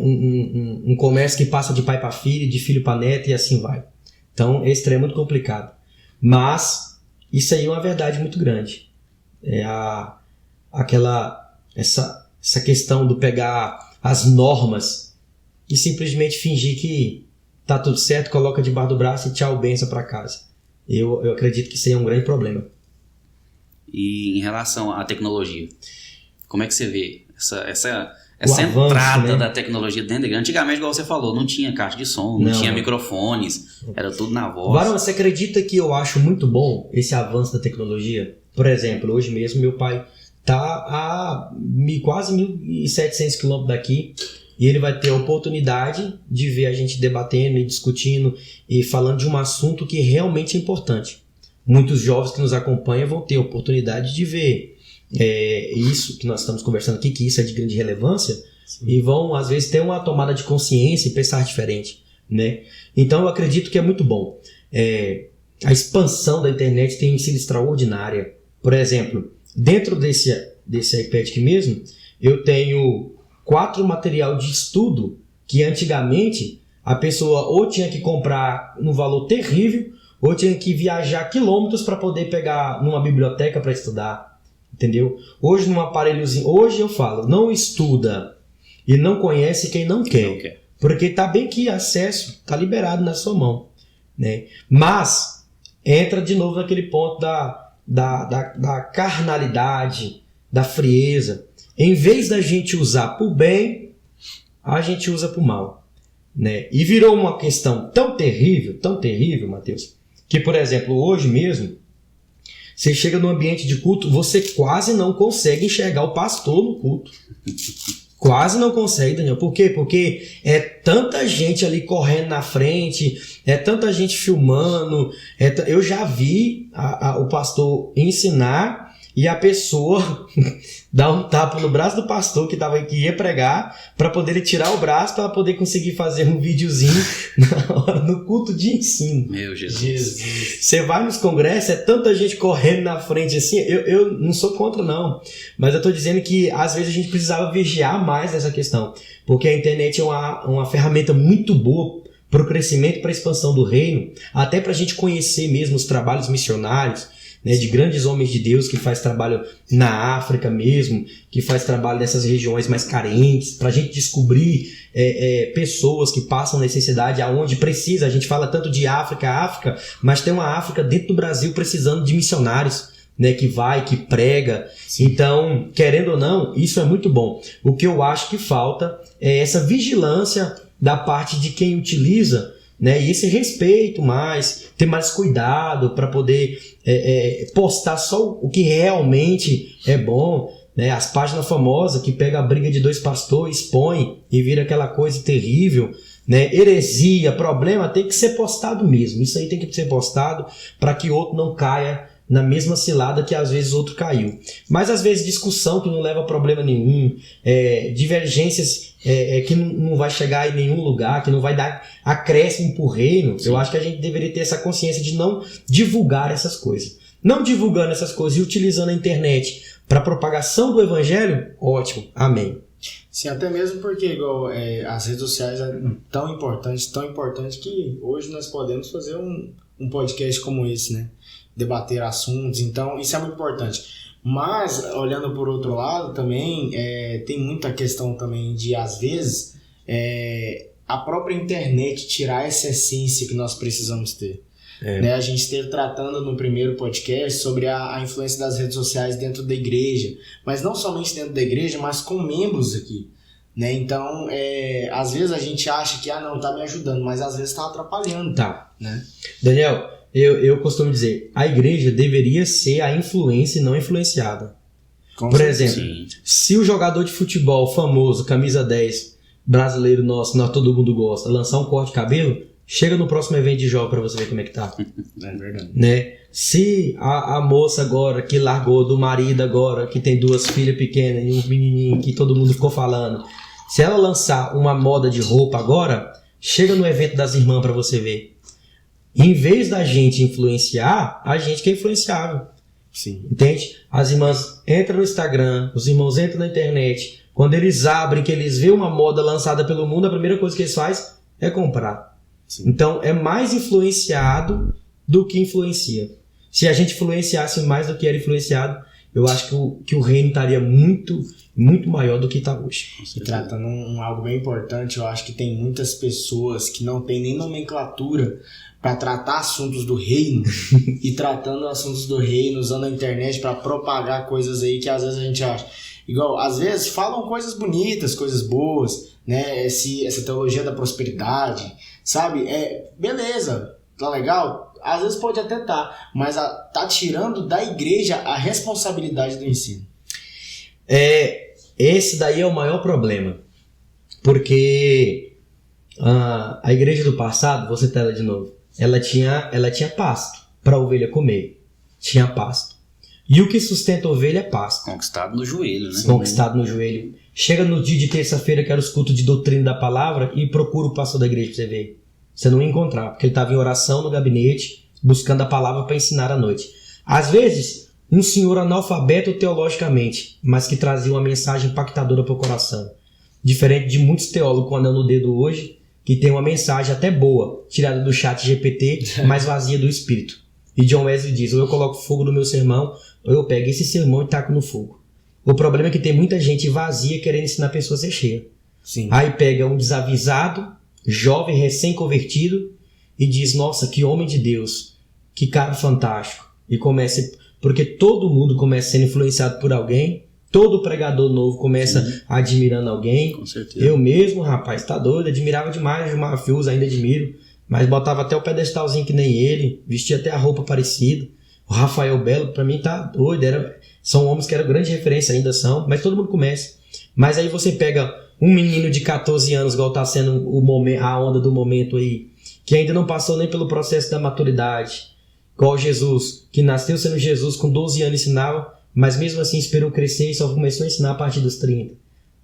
S3: um comércio que passa de pai para filho, de filho para neto e assim vai. Então esse trem é muito complicado. Mas isso aí é uma verdade muito grande. Essa questão do pegar as normas e simplesmente fingir que tá tudo certo, coloca debaixo do braço e tchau, benção para casa. Eu acredito que isso aí é um grande problema.
S2: E em relação à tecnologia, como é que você vê essa
S3: avanço,
S2: entrada,
S3: né,
S2: da tecnologia dentro da igreja? Antigamente, igual você falou, não tinha caixa de som, não tinha microfones, era tudo na voz.
S3: Varão, você acredita que eu acho muito bom esse avanço da tecnologia? Por exemplo, hoje mesmo meu pai está a quase 1.700 quilômetros daqui e ele vai ter a oportunidade de ver a gente debatendo e discutindo e falando de um assunto que realmente é importante. Muitos jovens que nos acompanham vão ter a oportunidade de ver isso que nós estamos conversando aqui, que isso é de grande relevância. Sim. E vão, às vezes, ter uma tomada de consciência e pensar diferente, né? Então, eu acredito que é muito bom. A expansão da internet tem sido extraordinária. Por exemplo, dentro desse iPad aqui mesmo, eu tenho 4 material de estudo que antigamente a pessoa ou tinha que comprar num valor terrível ou tinha que viajar quilômetros para poder pegar numa biblioteca para estudar, entendeu? Hoje num aparelhozinho, hoje eu falo, não estuda e não conhece quem não quer, porque tá bem que acesso tá liberado na sua mão, né? Mas entra de novo naquele ponto da carnalidade, da frieza. em vez da gente usar para o bem, a gente usa para o mal. Né? E virou uma questão tão terrível, Mateus, que, por exemplo, hoje mesmo, você chega no ambiente de culto, você quase não consegue enxergar o pastor no culto. Quase não consegue, Daniel. Por quê? Porque é tanta gente ali correndo na frente, é tanta gente filmando. Eu já vi o pastor ensinar e a pessoa dar um tapa no braço do pastor que ia pregar para poder ele tirar o braço para poder conseguir fazer um videozinho na hora no culto de ensino.
S2: Meu Jesus.
S3: Você vai nos congressos, é tanta gente correndo na frente assim. Eu não sou contra, não. Mas eu tô dizendo que às vezes a gente precisava vigiar mais essa questão. Porque a internet é uma ferramenta muito boa para o crescimento e para a expansão do reino, até para a gente conhecer mesmo os trabalhos missionários, né, de grandes homens de Deus que faz trabalho na África mesmo, que faz trabalho nessas regiões mais carentes, para a gente descobrir pessoas que passam necessidade aonde precisa. A gente fala tanto de África, mas tem uma África dentro do Brasil precisando de missionários, né, que prega. Sim. Então, querendo ou não, isso é muito bom. O que eu acho que falta é essa vigilância da parte de quem utiliza, né, e esse respeito mais, ter mais cuidado para poder postar só o que realmente é bom, né, as páginas famosas que pega a briga de dois pastores, expõe e vira aquela coisa terrível, né, heresia, problema, tem que ser postado mesmo, isso aí tem que ser postado para que outro não caia na mesma cilada que às vezes outro caiu. Mas às vezes discussão que não leva a problema nenhum, divergências que não vai chegar em nenhum lugar, que não vai dar acréscimo pro reino. Sim. Eu acho que a gente deveria ter essa consciência de não divulgar essas coisas. Não divulgando essas coisas e utilizando a internet para propagação do evangelho, ótimo, amém.
S1: Sim, até mesmo porque igual, as redes sociais são tão importantes que hoje nós podemos fazer um podcast como esse, né? Debater assuntos, então isso é muito importante. Mas, olhando por outro lado também, tem muita questão também de, às vezes, a própria internet tirar essa essência que nós precisamos ter. Né? A gente esteve tratando no primeiro podcast sobre a influência das redes sociais dentro da igreja, mas não somente dentro da igreja, mas com membros aqui. Né? Então, às vezes a gente acha que não, tá me ajudando, mas às vezes está atrapalhando.
S3: Tá.
S1: Né?
S3: Daniel, eu costumo dizer, a igreja deveria ser a influência e não influenciada. Por exemplo, se o jogador de futebol famoso, camisa 10, brasileiro nosso, todo mundo gosta, lançar um corte de cabelo, chega no próximo evento de jogo pra você ver como é que tá.
S1: É verdade.
S3: Né? Se a moça agora, que largou do marido agora, que tem 2 filhas pequenas e um menininho que todo mundo ficou falando, se ela lançar uma moda de roupa agora, chega no evento das irmãs pra você ver. Em vez da gente influenciar, a gente que é influenciável.
S1: Sim.
S3: Entende? As irmãs entram no Instagram, os irmãos entram na internet. Quando eles abrem, que eles veem uma moda lançada pelo mundo, a primeira coisa que eles fazem é comprar. Sim. Então, é mais influenciado do que influencia. Se a gente influenciasse mais do que era influenciado, eu acho que o reino estaria muito, muito maior do que está hoje.
S1: E tratando algo bem importante, eu acho que tem muitas pessoas que não têm nem nomenclatura para tratar assuntos do reino e tratando assuntos do reino, usando a internet para propagar coisas aí que às vezes a gente acha. Igual, às vezes falam coisas bonitas, coisas boas, né? Essa teologia da prosperidade, sabe? Beleza, tá legal? Às vezes pode até tá, mas tá tirando da igreja a responsabilidade do ensino.
S3: Esse daí é o maior problema. Porque a igreja do passado, vou citar ela de novo, ela tinha pasto para a ovelha comer. Tinha pasto. E o que sustenta a ovelha é pasto.
S2: Conquistado no joelho, né?
S3: Conquistado no joelho. Chega no dia de terça-feira, que era os cultos de doutrina da palavra, e procura o pastor da igreja para você ver. Você não ia encontrar, porque ele estava em oração no gabinete, buscando a palavra para ensinar à noite. Às vezes, um senhor analfabeto teologicamente, mas que trazia uma mensagem impactadora para o coração. Diferente de muitos teólogos com anel no dedo hoje, que tem uma mensagem até boa, tirada do chat GPT, mas vazia do espírito. E John Wesley diz, ou eu coloco fogo no meu sermão, ou eu pego esse sermão e taco no fogo. O problema é que tem muita gente vazia querendo ensinar a pessoa a ser cheia.
S1: Sim.
S3: Aí pega um desavisado, jovem, recém-convertido, e diz, nossa, que homem de Deus, que cara fantástico. E começa, porque todo mundo começa sendo influenciado por alguém, Todo pregador novo começa admirando alguém.
S2: Com certeza.
S3: Eu mesmo, rapaz, tá doido, admirava demais o Gilmar Fius, ainda admiro, mas botava até o pedestalzinho que nem ele, vestia até a roupa parecida. O Rafael Belo, pra mim, tá doido, são homens que eram grande referência, ainda são, mas todo mundo começa. Mas aí você pega um menino de 14 anos, igual tá sendo a onda do momento aí, que ainda não passou nem pelo processo da maturidade, igual Jesus, que nasceu sendo Jesus, com 12 anos ensinava, mas mesmo assim esperou crescer e só começou a ensinar a partir dos 30.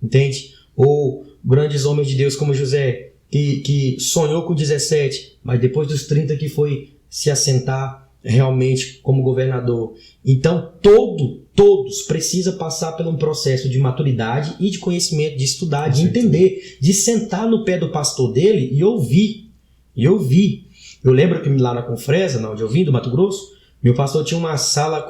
S3: Entende? Ou grandes homens de Deus como José, que sonhou com 17, mas depois dos 30 que foi se assentar realmente como governador. Então todos precisam passar por um processo de maturidade e de conhecimento, de estudar, de entender, de sentar no pé do pastor dele e ouvir. Eu lembro que lá na Confresa, onde eu vim, do Mato Grosso, meu pastor tinha uma sala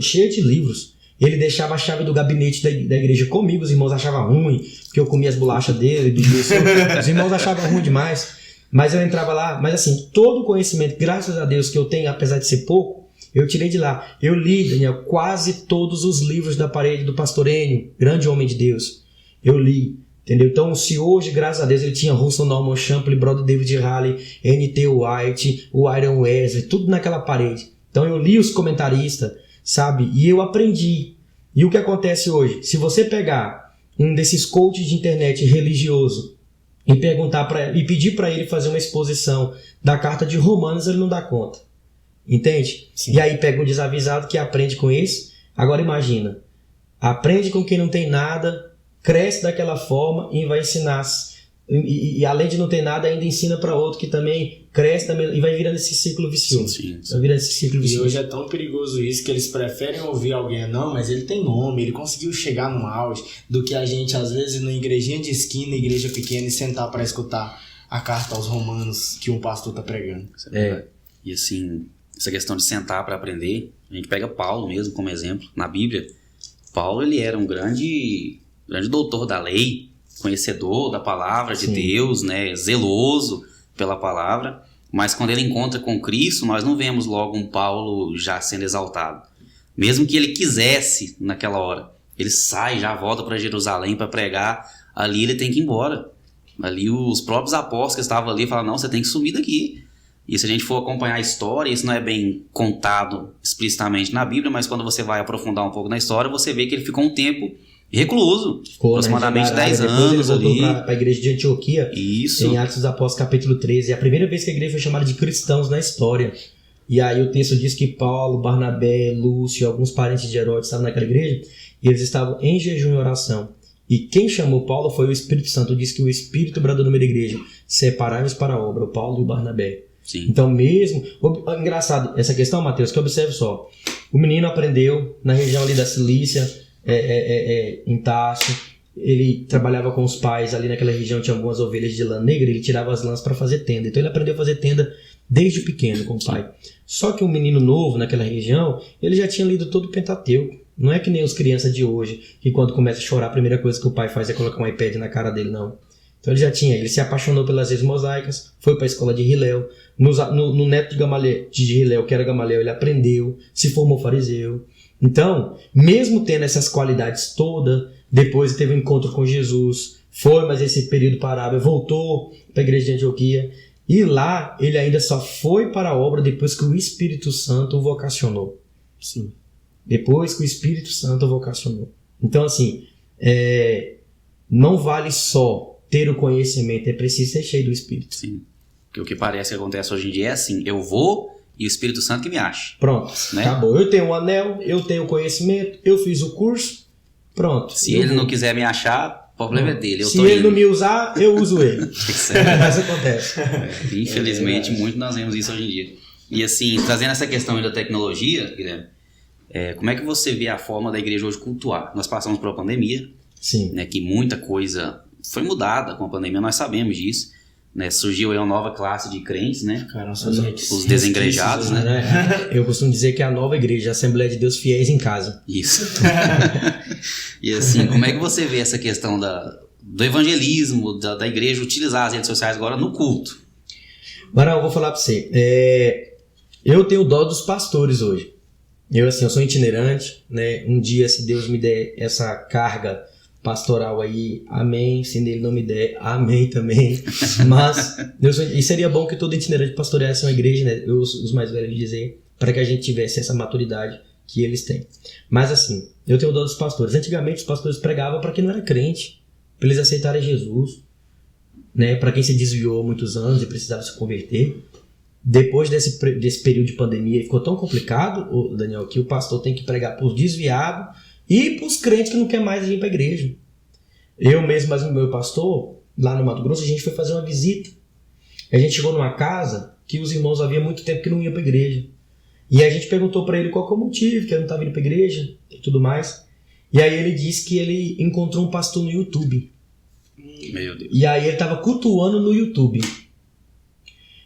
S3: cheia de livros. Ele deixava a chave do gabinete da igreja comigo, os irmãos achavam ruim, porque eu comia as bolachas dele, os irmãos achavam ruim demais, mas eu entrava lá, mas assim, todo o conhecimento, graças a Deus, que eu tenho, apesar de ser pouco, eu tirei de lá. Eu li, Daniel, quase todos os livros da parede do pastor Enio, grande homem de Deus, eu li, entendeu? Então, se hoje, graças a Deus, ele tinha Russell Norman Champlin, Brother David Halley, N.T. White, o Iron Wesley, tudo naquela parede. Então, eu li os comentaristas, sabe? E eu aprendi. E o que acontece hoje? Se você pegar um desses coaches de internet religioso e pedir para ele fazer uma exposição da carta de Romanos, ele não dá conta. Entende? Sim. E aí pega um desavisado que aprende com isso. Agora imagina. Aprende com quem não tem nada, cresce daquela forma e vai ensinar. E além de não ter nada, ainda ensina para outro que também cresce e vai virando esse ciclo vicioso. Sim. Vai virando esse ciclo vicioso.
S1: E hoje é tão perigoso isso que eles preferem ouvir alguém, não, mas ele tem nome, ele conseguiu chegar no auge, do que a gente, às vezes, na igrejinha de esquina, igreja pequena, e sentar para escutar a carta aos Romanos que um pastor tá pregando.
S2: E assim, essa questão de sentar para aprender, a gente pega Paulo mesmo como exemplo. Na Bíblia, Paulo ele era um grande doutor da lei, conhecedor da palavra de Deus, né, zeloso pela palavra, mas quando ele encontra com Cristo, nós não vemos logo um Paulo já sendo exaltado. Mesmo que ele quisesse naquela hora, ele sai, já volta para Jerusalém para pregar, ali ele tem que ir embora. Ali os próprios apóstolos que estavam ali falam, não, você tem que sumir daqui. E se a gente for acompanhar a história, isso não é bem contado explicitamente na Bíblia, mas quando você vai aprofundar um pouco na história, você vê que ele ficou um tempo recluso, aproximadamente 10 anos
S3: ele
S2: ali.
S3: Para a igreja de Antioquia,
S2: Isso.
S3: Em Atos dos Apóstolos, capítulo 13. É a primeira vez que a igreja foi chamada de cristãos na história. E aí o texto diz que Paulo, Barnabé, Lúcio, alguns parentes de Herodes estavam naquela igreja, e eles estavam em jejum e oração. E quem chamou Paulo foi o Espírito Santo. Diz que o Espírito bradou no meio da igreja: separai-vos para a obra, o Paulo e o Barnabé.
S2: Sim.
S3: Então mesmo... Engraçado essa questão, Mateus, que observe só. O menino aprendeu na região ali da Cilícia, em Tarso. Ele trabalhava com os pais ali naquela região, tinha algumas ovelhas de lã negra, ele tirava as lãs para fazer tenda. Então ele aprendeu a fazer tenda desde pequeno com o pai. Só que um menino novo naquela região, ele já tinha lido todo o Pentateuco. Não é que nem as crianças de hoje, que quando começa a chorar, a primeira coisa que o pai faz é colocar um iPad na cara dele, não. Então ele se apaixonou pelas leis mosaicas, foi para a escola de Hilel, no neto de Hilel, que era Gamaliel, ele aprendeu, se formou fariseu. Então, mesmo tendo essas qualidades todas, depois teve um encontro com Jesus, foi, mas esse período parável, voltou para a igreja de Antioquia, e lá ele ainda só foi para a obra depois que o Espírito Santo o vocacionou.
S1: Sim.
S3: Depois que o Espírito Santo o vocacionou. Então, assim, não vale só ter o conhecimento, é preciso ser cheio do Espírito.
S2: Sim. Porque o que parece que acontece hoje em dia é assim, eu vou e o Espírito Santo que me acha.
S3: Pronto, né? Acabou. Eu tenho um anel, eu tenho o conhecimento, eu fiz o curso, pronto.
S2: Se ele não quiser me achar, o problema é dele.
S3: Se ele não me usar, eu uso ele. Isso acontece.
S2: Infelizmente, muito nós vemos isso hoje em dia. E assim, trazendo essa questão da tecnologia, Guilherme, como é que você vê a forma da igreja hoje cultuar? Nós passamos por uma pandemia,
S3: sim,
S2: né, que muita coisa foi mudada com a pandemia, nós sabemos disso, né? Surgiu aí uma nova classe de crentes, né?
S3: Cara,
S2: os desengrejados, né?
S3: Eu costumo dizer que é a nova igreja, a Assembleia de Deus Fiéis em Casa.
S2: Isso. E assim, como é que você vê essa questão do evangelismo, da igreja utilizar as redes sociais agora no culto?
S3: Barão, eu vou falar pra você. Eu tenho dó dos pastores hoje. Eu sou itinerante, né? Um dia, se Deus me der essa carga pastoral aí, amém. Se Ele não me der, amém também. Mas e seria bom que todo itinerante pastoreasse uma igreja, né? Os mais velhos dizer, para que a gente tivesse essa maturidade que eles têm. Mas assim, eu tenho dó dos pastores. Antigamente os pastores pregavam para quem não era crente, para eles aceitarem Jesus, né? Para quem se desviou há muitos anos e precisava se converter. Depois desse período de pandemia, ficou tão complicado, Daniel, que o pastor tem que pregar para os desviados e para os crentes que não querem mais vir para a igreja. Eu mesmo, mas o meu pastor, lá no Mato Grosso, a gente foi fazer uma visita. A gente chegou numa casa que os irmãos havia muito tempo que não iam para a igreja. E a gente perguntou para ele qual que é o motivo, que ele não estava indo para a igreja e tudo mais. E aí ele disse que ele encontrou um pastor no YouTube.
S2: Meu Deus.
S3: E aí ele estava cultuando no YouTube.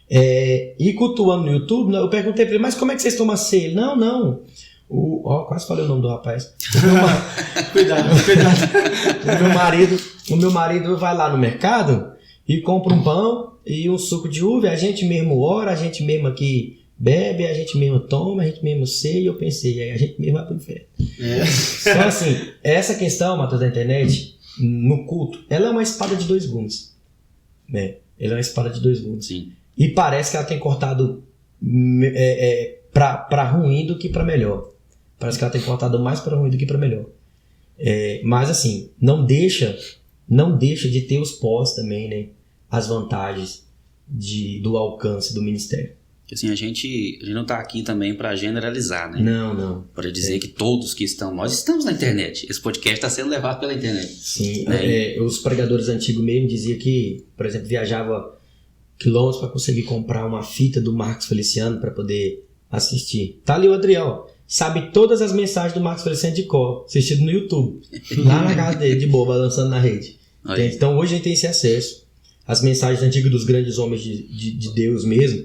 S3: E cultuando no YouTube, eu perguntei para ele, mas como é que vocês tomam ceia? Ele, não. Quase falei o nome do rapaz. Cuidado. O meu marido vai lá no mercado e compra um pão e um suco de uva. A gente mesmo ora, a gente mesmo aqui bebe, a gente mesmo toma, a gente mesmo ceia. E eu pensei, aí a gente mesmo vai pro inferno. Só assim, essa questão, Matheus, da internet, no culto, ela é uma espada de 2 gumes. Né? Ela é uma espada de 2 gumes.
S2: Sim.
S3: E parece que ela tem cortado para ruim do que para melhor. Parece que ela tem cortado mais para ruim do que para melhor. Mas assim, não deixa de ter os pós também, né? As vantagens do alcance do ministério.
S2: Assim, a gente não está aqui também para generalizar, né?
S3: Não.
S2: Para dizer que todos que nós estamos na internet. Esse podcast está sendo levado pela internet.
S3: Sim, né? Os pregadores antigos mesmo diziam que, por exemplo, viajava quilômetros para conseguir comprar uma fita do Marcos Feliciano para poder assistir. Tá ali o Adriel, sabe todas as mensagens do Marcos Feliciano de cor, assistido no YouTube, lá na casa dele, de boa, balançando na rede. Então hoje a gente tem esse acesso. As mensagens antigas dos grandes homens de Deus mesmo,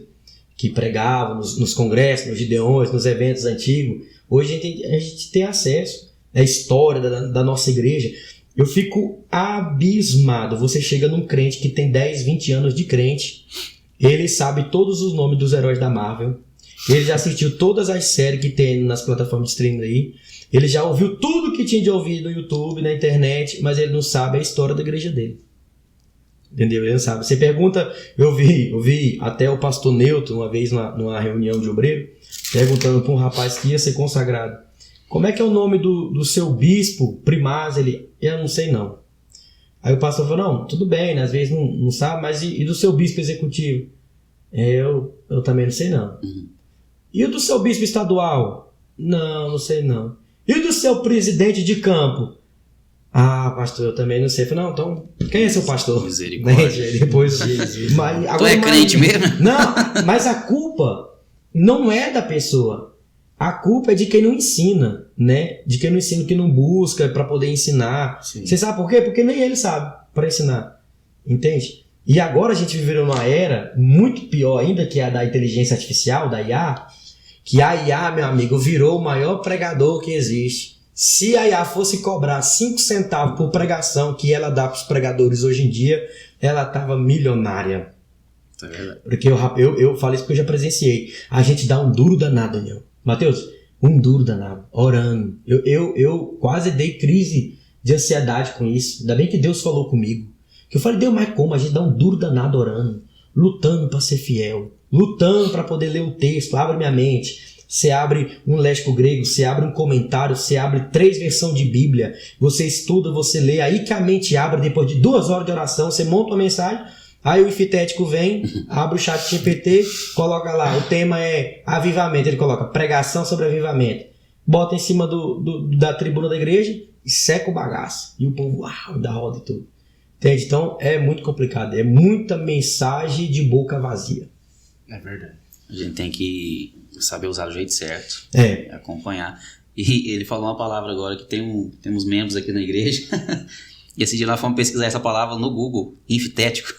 S3: que pregavam nos congressos, nos gideões, nos eventos antigos, hoje a gente tem acesso à história da nossa igreja. Eu fico abismado. Você chega num crente que tem 10, 20 anos de crente, ele sabe todos os nomes dos heróis da Marvel, ele já assistiu todas as séries que tem nas plataformas de streaming aí, ele já ouviu tudo que tinha de ouvir no YouTube, na internet, mas ele não sabe a história da igreja dele. Entendeu? Ele não sabe. Você pergunta, eu vi até o pastor Newton uma vez numa reunião de obreiro, perguntando para um rapaz que ia ser consagrado, como é que é o nome do seu bispo primaz? Eu não sei não. Aí o pastor falou, não, tudo bem, né? Às vezes não sabe, mas e do seu bispo executivo? Eu também não sei não. E o do seu bispo estadual? Não sei não. E o do seu presidente de campo? Pastor, eu também não sei. Eu falei, não, então, quem é seu pastor?
S2: Misericórdia.
S3: Depois,
S2: tu é crente mesmo?
S3: Não, mas a culpa não é da pessoa. A culpa é de quem não ensina, né? De quem não ensina, que não busca para poder ensinar. Sim. Você sabe por quê? Porque nem ele sabe para ensinar. Entende? E agora a gente viveu numa era muito pior ainda, que é a da inteligência artificial, da IA, que a IA, meu amigo, virou o maior pregador que existe. Se a IA fosse cobrar 5 centavos por pregação que ela dá para os pregadores hoje em dia, ela estava milionária.
S2: É verdade.
S3: Porque eu falo isso porque eu já presenciei. A gente dá um duro danado, Daniel. Mateus, um duro danado, orando. Eu quase dei crise de ansiedade com isso. Ainda bem que Deus falou comigo. Que eu falei, Deus, mas como? A gente dá um duro danado orando, lutando para ser fiel, lutando para poder ler o texto. Abre minha mente. Você abre um léxico grego, você abre um comentário, você abre 3 versões de Bíblia, você estuda, você lê, aí que a mente abre, depois de 2 horas de oração, você monta uma mensagem, aí o infitético vem, abre o chat GPT, coloca lá, o tema é avivamento, ele coloca pregação sobre avivamento, bota em cima da tribuna da igreja e seca o bagaço, e o povo, dá roda e tudo. Entende? Então é muito complicado, é muita mensagem de boca vazia.
S1: É verdade.
S2: A gente tem que saber usar do jeito certo, acompanhar. E ele falou uma palavra agora que temos membros aqui na igreja. E esse dia nós fomos pesquisar essa palavra no Google, infitético.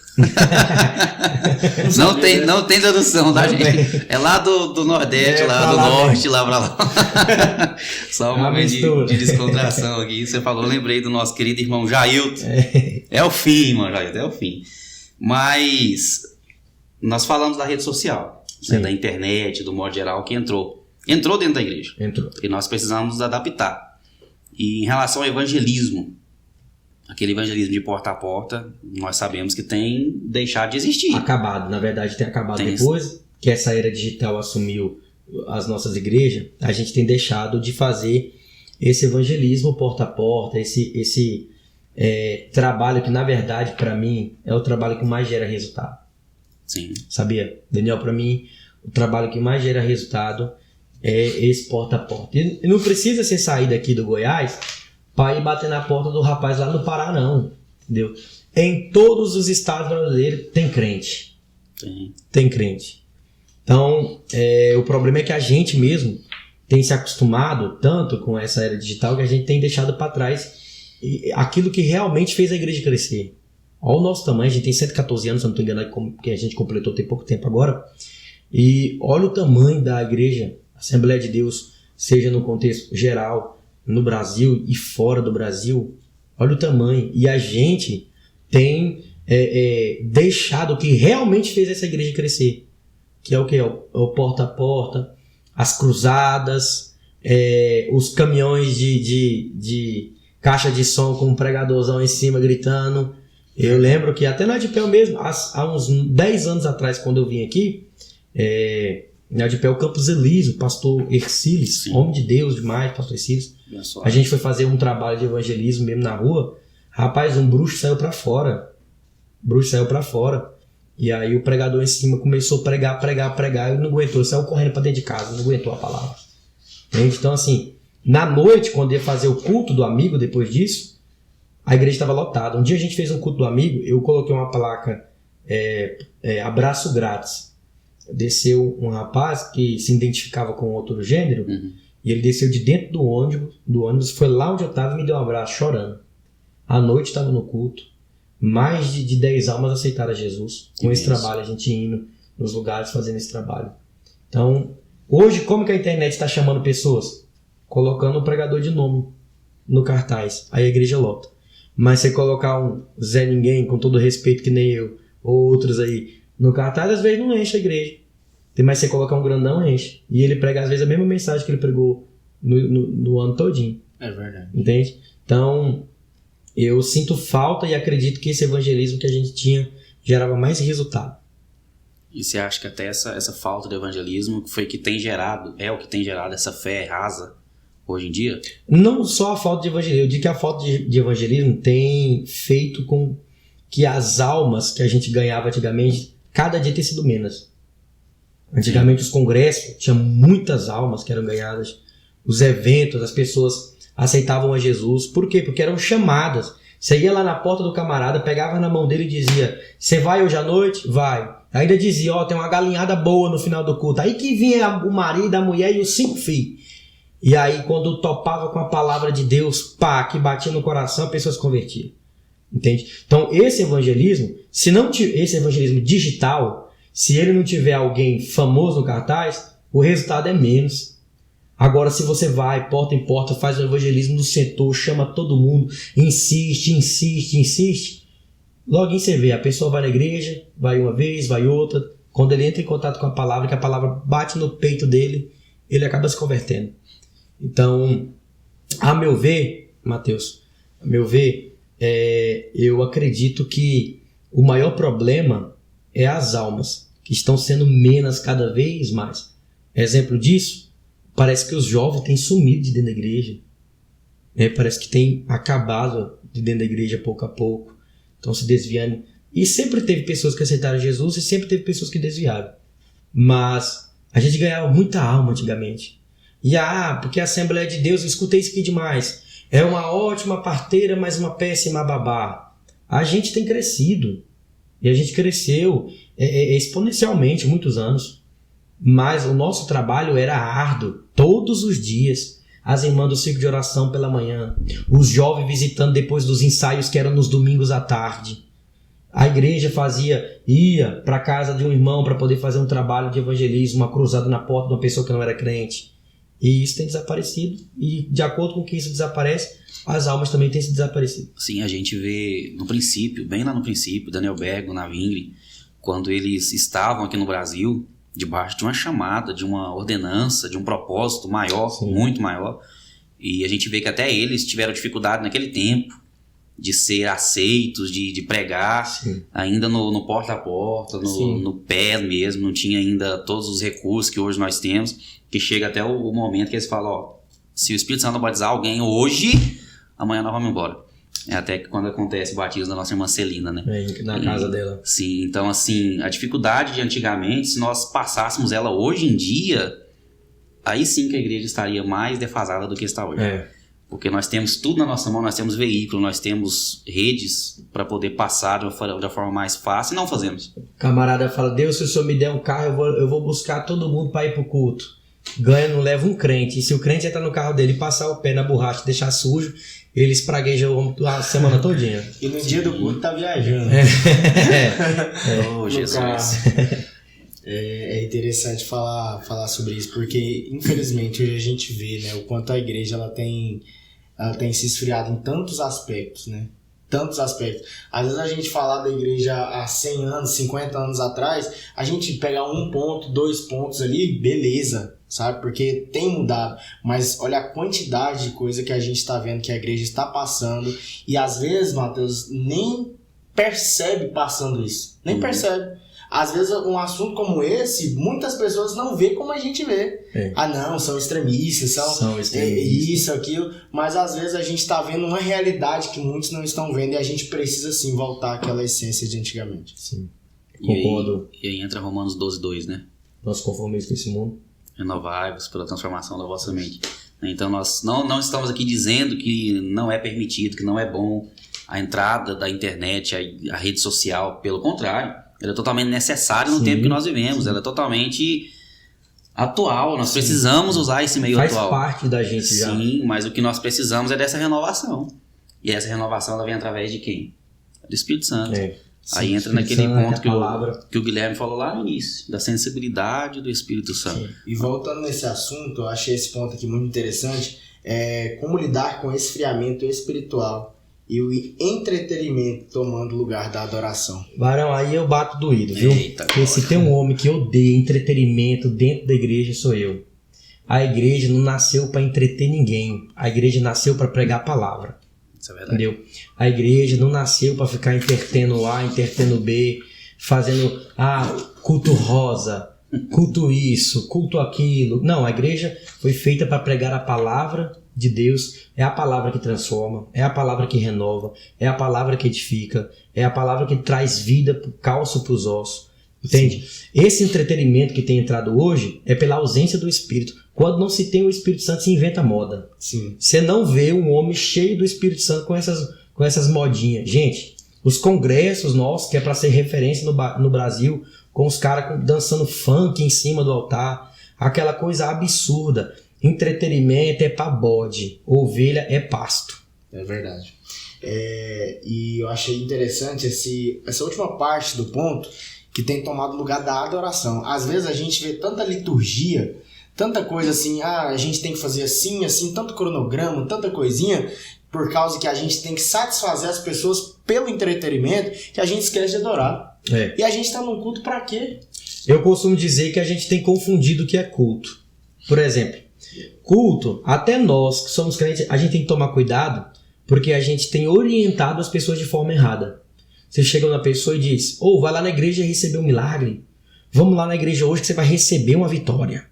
S2: não tem tradução, tá, gente? É lá do Nordeste, lá do Norte, lá pra lá. Só um momento de descontração aqui. Você falou, lembrei do nosso querido irmão Jailton. É o fim, mano, Jailton, é o fim. Mas nós falamos da rede social, né, da internet, do modo geral que entrou. entrou dentro da igreja.
S3: Entrou.
S2: E nós precisamos nos adaptar. E em relação ao evangelismo, aquele evangelismo de porta a porta, nós sabemos que tem deixado de existir.
S3: Acabado, na verdade tem acabado depois que essa era digital assumiu as nossas igrejas, a gente tem deixado de fazer esse evangelismo porta a porta, esse trabalho que na verdade para mim é o trabalho que mais gera resultado.
S2: Sim.
S3: Sabia? Daniel, para mim o trabalho que mais gera resultado é esse porta a porta. E não precisa você sair daqui do Goiás para ir bater na porta do rapaz lá no Pará, não. Entendeu? Em todos os estados brasileiros tem crente.
S2: Sim.
S3: Tem crente. Então, o problema é que a gente mesmo tem se acostumado tanto com essa era digital que a gente tem deixado para trás aquilo que realmente fez a igreja crescer. Olha o nosso tamanho, a gente tem 114 anos, se eu não estou enganado, que a gente completou tem pouco tempo agora. E olha o tamanho da igreja, Assembleia de Deus, seja no contexto geral, no Brasil e fora do Brasil. Olha o tamanho. E a gente tem deixado o que realmente fez essa igreja crescer. Que é o que? O porta a porta, as cruzadas, os caminhões de caixa de som com um pregadorzão em cima gritando. Eu lembro que até na Adipel mesmo, há uns 10 anos atrás, quando eu vim aqui, na Adipel Campos Elísio, pastor Ercílis, homem de Deus demais, pastor Ercílis, a gente foi fazer um trabalho de evangelismo mesmo na rua. Rapaz, um bruxo saiu pra fora. E aí o pregador em cima começou a pregar, e não aguentou, saiu correndo pra dentro de casa, não aguentou a palavra. Então assim, na noite, quando ia fazer o culto do amigo, depois disso, a igreja estava lotada. Um dia a gente fez um culto do amigo, eu coloquei uma placa, abraço grátis. Desceu um rapaz que se identificava com outro gênero, e ele desceu de dentro do ônibus, foi lá onde eu estava e me deu um abraço, chorando. À noite estava no culto, mais de 10 almas aceitaram a Jesus. Com esse trabalho, a gente indo nos lugares fazendo esse trabalho. Então, hoje, como que a internet está chamando pessoas? Colocando um pregador de nome no cartaz, aí a igreja lota. Mas você colocar um Zé Ninguém, com todo respeito que nem eu, ou outros aí, no cartaz, às vezes não enche a igreja. Mas você colocar um grandão, enche. E ele prega, às vezes, a mesma mensagem que ele pregou no ano todinho.
S1: É verdade.
S3: Entende? Então, eu sinto falta e acredito que esse evangelismo que a gente tinha gerava mais resultado.
S2: E você acha que até essa falta de evangelismo foi que tem gerado, é o que tem gerado essa fé rasa hoje em dia?
S3: Não só a falta de evangelismo. Eu digo que a falta de evangelismo tem feito com que as almas que a gente ganhava antigamente, cada dia tem sido menos. Antigamente os congressos tinham muitas almas que eram ganhadas. Os eventos, as pessoas aceitavam a Jesus. Por quê? Porque eram chamadas. Você ia lá na porta do camarada, pegava na mão dele e dizia: você vai hoje à noite? Vai. Ainda dizia: tem uma galinhada boa no final do culto. Aí que vinha o marido, a mulher e os 5 filhos. E aí quando topava com a palavra de Deus, que batia no coração, a pessoa se convertia. Entende? Então esse evangelismo, esse evangelismo digital, se ele não tiver alguém famoso no cartaz, o resultado é menos. Agora, se você vai porta em porta, faz o evangelismo no setor, chama todo mundo, insiste, logo você vê, a pessoa vai na igreja, vai uma vez, vai outra. Quando ele entra em contato com a palavra, que a palavra bate no peito dele, ele acaba se convertendo. Então, a meu ver, Mateus, eu acredito que o maior problema é as almas, que estão sendo menos cada vez mais. Exemplo disso, parece que os jovens têm sumido de dentro da igreja. Parece que têm acabado de dentro da igreja pouco a pouco. Estão se desviando. E sempre teve pessoas que aceitaram Jesus e sempre teve pessoas que desviaram. Mas a gente ganhava muita alma antigamente. E porque a Assembleia de Deus, eu escutei isso aqui demais, é uma ótima parteira, mas uma péssima babá. A gente tem crescido. E a gente cresceu exponencialmente muitos anos. Mas o nosso trabalho era árduo, todos os dias. As irmãs do ciclo de oração pela manhã, os jovens visitando depois dos ensaios que eram nos domingos à tarde. A igreja ia para a casa de um irmão para poder fazer um trabalho de evangelismo, uma cruzada na porta de uma pessoa que não era crente. E isso tem desaparecido. E de acordo com que isso desaparece, as almas também têm se desaparecido.
S2: Sim, a gente vê no princípio, bem lá no princípio, Daniel Bergo, Navingre, quando eles estavam aqui no Brasil, debaixo de uma chamada, de uma ordenança, de um propósito maior, Sim. muito maior. E a gente vê que até eles tiveram dificuldade naquele tempo de ser aceitos, de pregar, Sim. ainda no porta a porta, no pé mesmo, não tinha ainda todos os recursos que hoje nós temos, que chega até o momento que eles falam, ó, se o Espírito Santo batizar alguém hoje, amanhã nós vamos embora. É até que quando acontece o batismo da nossa irmã Celina, né?
S3: Na casa dela.
S2: Sim, então assim, a dificuldade de antigamente, se nós passássemos ela hoje em dia, aí sim que a igreja estaria mais defasada do que está hoje. Porque nós temos tudo na nossa mão, nós temos veículo, nós temos redes para poder passar da forma mais fácil e não fazemos.
S3: Camarada fala, Deus, se o senhor me der um carro, eu vou buscar todo mundo para ir pro culto. Ganha, não leva um crente. E se o crente entrar no carro dele e passar o pé na borracha e deixar sujo, ele espragueja a semana todinha.
S1: E no dia do culto tá viajando.
S2: Oh, Jesus.
S1: É interessante falar sobre isso, porque infelizmente hoje a gente vê, né, o quanto a igreja ela tem se esfriado em tantos aspectos, né? Tantos aspectos. Às vezes a gente falar da igreja há 100 anos, 50 anos atrás, a gente pega 1 ponto, 2 pontos ali, beleza, sabe? Porque tem mudado. Mas olha a quantidade de coisa que a gente está vendo que a igreja está passando. E às vezes, Matheus, nem percebe passando isso. Nem percebe. Às vezes um assunto como esse, muitas pessoas não vê como a gente vê. Ah não, são extremistas, são extremistas. Isso, aquilo. Mas às vezes a gente está vendo uma realidade que muitos não estão vendo e a gente precisa sim voltar àquela essência de antigamente.
S3: Sim, concordo.
S2: E aí entra Romanos 12:2, né?
S3: Nós conformemos com esse mundo.
S2: Renovai-vos pela transformação da vossa mente. Então nós não estamos aqui dizendo que não é permitido, que não é bom a entrada da internet, a rede social. Pelo contrário, ela é totalmente necessária no tempo que nós vivemos. Ela é totalmente atual. Nós precisamos usar esse meio atual.
S3: Faz parte da gente já.
S2: Sim, mas o que nós precisamos é dessa renovação. E essa renovação ela vem através de quem? Do Espírito Santo. Aí entra naquele ponto que o Guilherme falou lá no início, da sensibilidade do Espírito Santo.
S1: Sim. E voltando nesse assunto, eu achei esse ponto aqui muito interessante, como lidar com o esfriamento espiritual e o entretenimento tomando lugar da adoração.
S3: Barão, aí eu bato doído, viu? Porque se tem um homem que odeia entretenimento dentro da igreja, sou eu. A igreja não nasceu para entreter ninguém. A igreja nasceu para pregar a palavra.
S2: Isso é verdade.
S3: Entendeu? A igreja não nasceu para ficar intertendo A, intertendo B, fazendo culto rosa, culto isso, culto aquilo. Não, a igreja foi feita para pregar a palavra de Deus. É a palavra que transforma, é a palavra que renova, é a palavra que edifica, é a palavra que traz vida pro calço, pros ossos. Entende? Sim. Esse entretenimento que tem entrado hoje é pela ausência do Espírito. Quando não se tem o Espírito Santo, se inventa moda.
S1: Sim.
S3: Você não vê um homem cheio do Espírito Santo com essas modinhas. Gente, os congressos nossos, que é para ser referência no Brasil, com os caras dançando funk em cima do altar, aquela coisa absurda. Entretenimento é pra bode, ovelha é pasto.
S1: É verdade. E eu achei interessante essa última parte do ponto, que tem tomado lugar da adoração. Às vezes a gente vê tanta liturgia, tanta coisa assim, a gente tem que fazer assim, tanto cronograma, tanta coisinha, por causa que a gente tem que satisfazer as pessoas pelo entretenimento, que a gente esquece de adorar. E a gente tá num culto pra quê?
S3: Eu costumo dizer que a gente tem confundido o que é culto. Por exemplo, culto, até nós que somos crentes, a gente tem que tomar cuidado, porque a gente tem orientado as pessoas de forma errada. Você chega na pessoa e diz, vai lá na igreja receber um milagre. Vamos lá na igreja hoje que você vai receber uma vitória.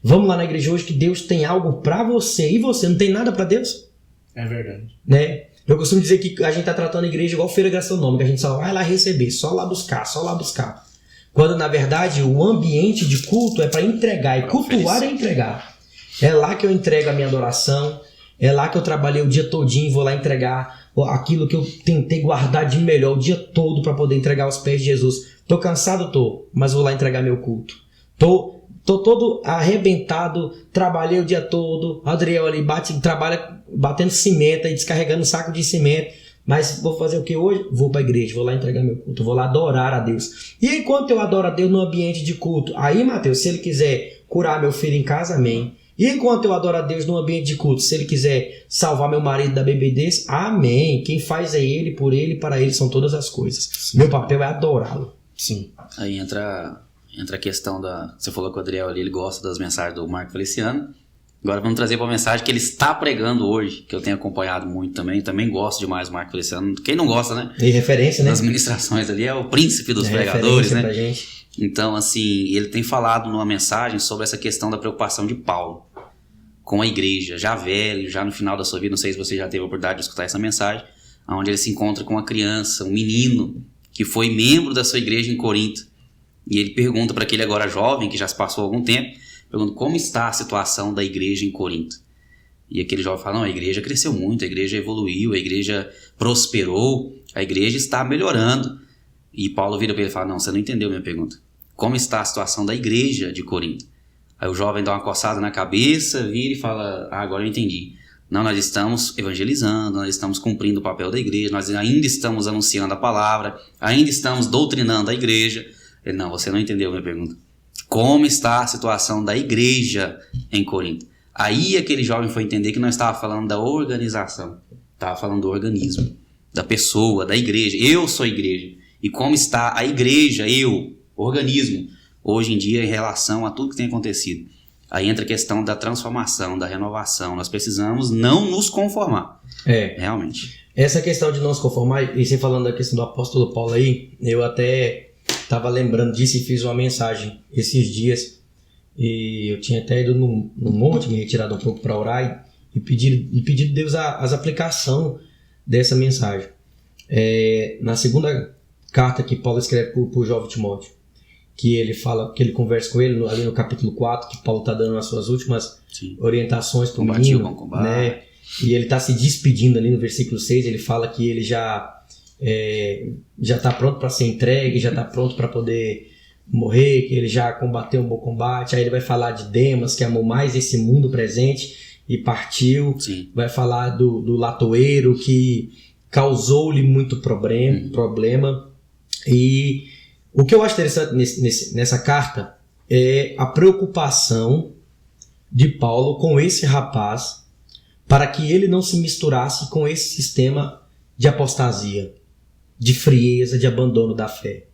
S3: Vamos lá na igreja hoje que Deus tem algo pra você. E você não tem nada pra Deus?
S1: É verdade.
S3: Né? Eu costumo dizer que a gente tá tratando a igreja igual feira gastronômica. A gente só vai lá receber, só lá buscar. Quando na verdade o ambiente de culto é para entregar. E cultuar é entregar. É lá que eu entrego a minha adoração. É lá que eu trabalhei o dia todinho e vou lá entregar aquilo que eu tentei guardar de melhor o dia todo para poder entregar aos pés de Jesus. Tô cansado, mas vou lá entregar meu culto. Tô todo arrebentado, trabalhei o dia todo. Adriel ali trabalha batendo cimento e descarregando um saco de cimento. Mas vou fazer o que hoje? Vou para a igreja, vou lá entregar meu culto, vou lá adorar a Deus. E enquanto eu adoro a Deus no ambiente de culto, aí, Mateus, se ele quiser curar meu filho em casa, amém. E enquanto eu adoro a Deus no ambiente de culto, se ele quiser salvar meu marido da bebedez, amém. Quem faz é ele, por ele, para ele são todas as coisas. Sim. Meu papel é adorá-lo.
S1: Sim.
S2: Aí entra Entra a questão da... Você falou que o Adriel ali, ele gosta das mensagens do Marco Feliciano. Agora vamos trazer para a mensagem que ele está pregando hoje, que eu tenho acompanhado muito também. Também gosto demais do Marco Feliciano. Quem não gosta, né?
S3: E referência, né?
S2: Das ministrações ali, é o príncipe dos pregadores, né?
S3: Pra gente.
S2: Então, assim, ele tem falado numa mensagem sobre essa questão da preocupação de Paulo com a igreja, já velho, já no final da sua vida. Não sei se você já teve a oportunidade de escutar essa mensagem, onde ele se encontra com uma criança, um menino, que foi membro da sua igreja em Corinto. E ele pergunta para aquele agora jovem, que já se passou algum tempo, pergunta como está a situação da igreja em Corinto. E aquele jovem fala, não, a igreja cresceu muito, a igreja evoluiu, a igreja prosperou, a igreja está melhorando. E Paulo vira para ele e fala, não, você não entendeu a minha pergunta. Como está a situação da igreja de Corinto? Aí o jovem dá uma coçada na cabeça, vira e fala, agora eu entendi. Não, nós estamos evangelizando, nós estamos cumprindo o papel da igreja, nós ainda estamos anunciando a palavra, ainda estamos doutrinando a igreja. Ele, não, você não entendeu a minha pergunta. Como está a situação da igreja em Corinto? Aí aquele jovem foi entender que não estava falando da organização, estava falando do organismo, da pessoa, da igreja. Eu sou a igreja. E como está a igreja, eu, organismo, hoje em dia em relação a tudo que tem acontecido. Aí entra a questão da transformação, da renovação. Nós precisamos não nos conformar. Realmente.
S3: Essa questão de não se conformar, e você falando da questão do apóstolo Paulo aí, eu até estava lembrando disso e fiz uma mensagem esses dias. E eu tinha até ido no monte, me retirado um pouco para orar e pedir a Deus as aplicações dessa mensagem. Na segunda carta que Paulo escreve para o jovem Timóteo, que ele fala, que ele conversa com ele ali no capítulo 4, que Paulo está dando as suas últimas orientações para o menino, né? E ele está se despedindo ali no versículo 6, ele fala que ele já está pronto para ser entregue, já está pronto para poder morrer, que ele já combateu um bom combate. Aí ele vai falar de Demas, que amou mais esse mundo presente e partiu. Vai falar do latoeiro, que causou-lhe muito problema. E o que eu acho interessante nessa carta é a preocupação de Paulo com esse rapaz para que ele não se misturasse com esse sistema de apostasia, de frieza, de abandono da fé.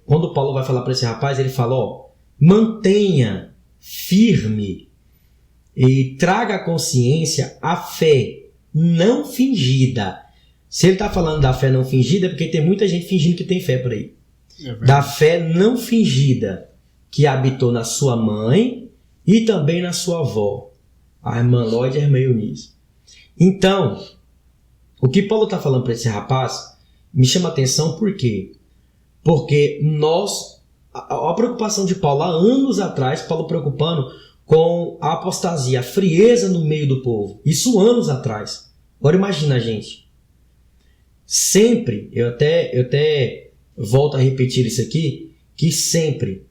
S3: Quando Paulo vai falar para esse rapaz, ele fala, mantenha firme e traga à consciência a fé não fingida. Se ele está falando da fé não fingida, é porque tem muita gente fingindo que tem fé por aí. Da fé não fingida, que habitou na sua mãe e também na sua avó, a irmã Lloyd e a irmã Eunice. Então, o que Paulo está falando para esse rapaz me chama a atenção, por quê? Porque a preocupação de Paulo há anos atrás, Paulo preocupando com a apostasia, a frieza no meio do povo. Isso anos atrás. Agora imagina, gente. Sempre, eu até volto a repetir isso aqui, que sempre,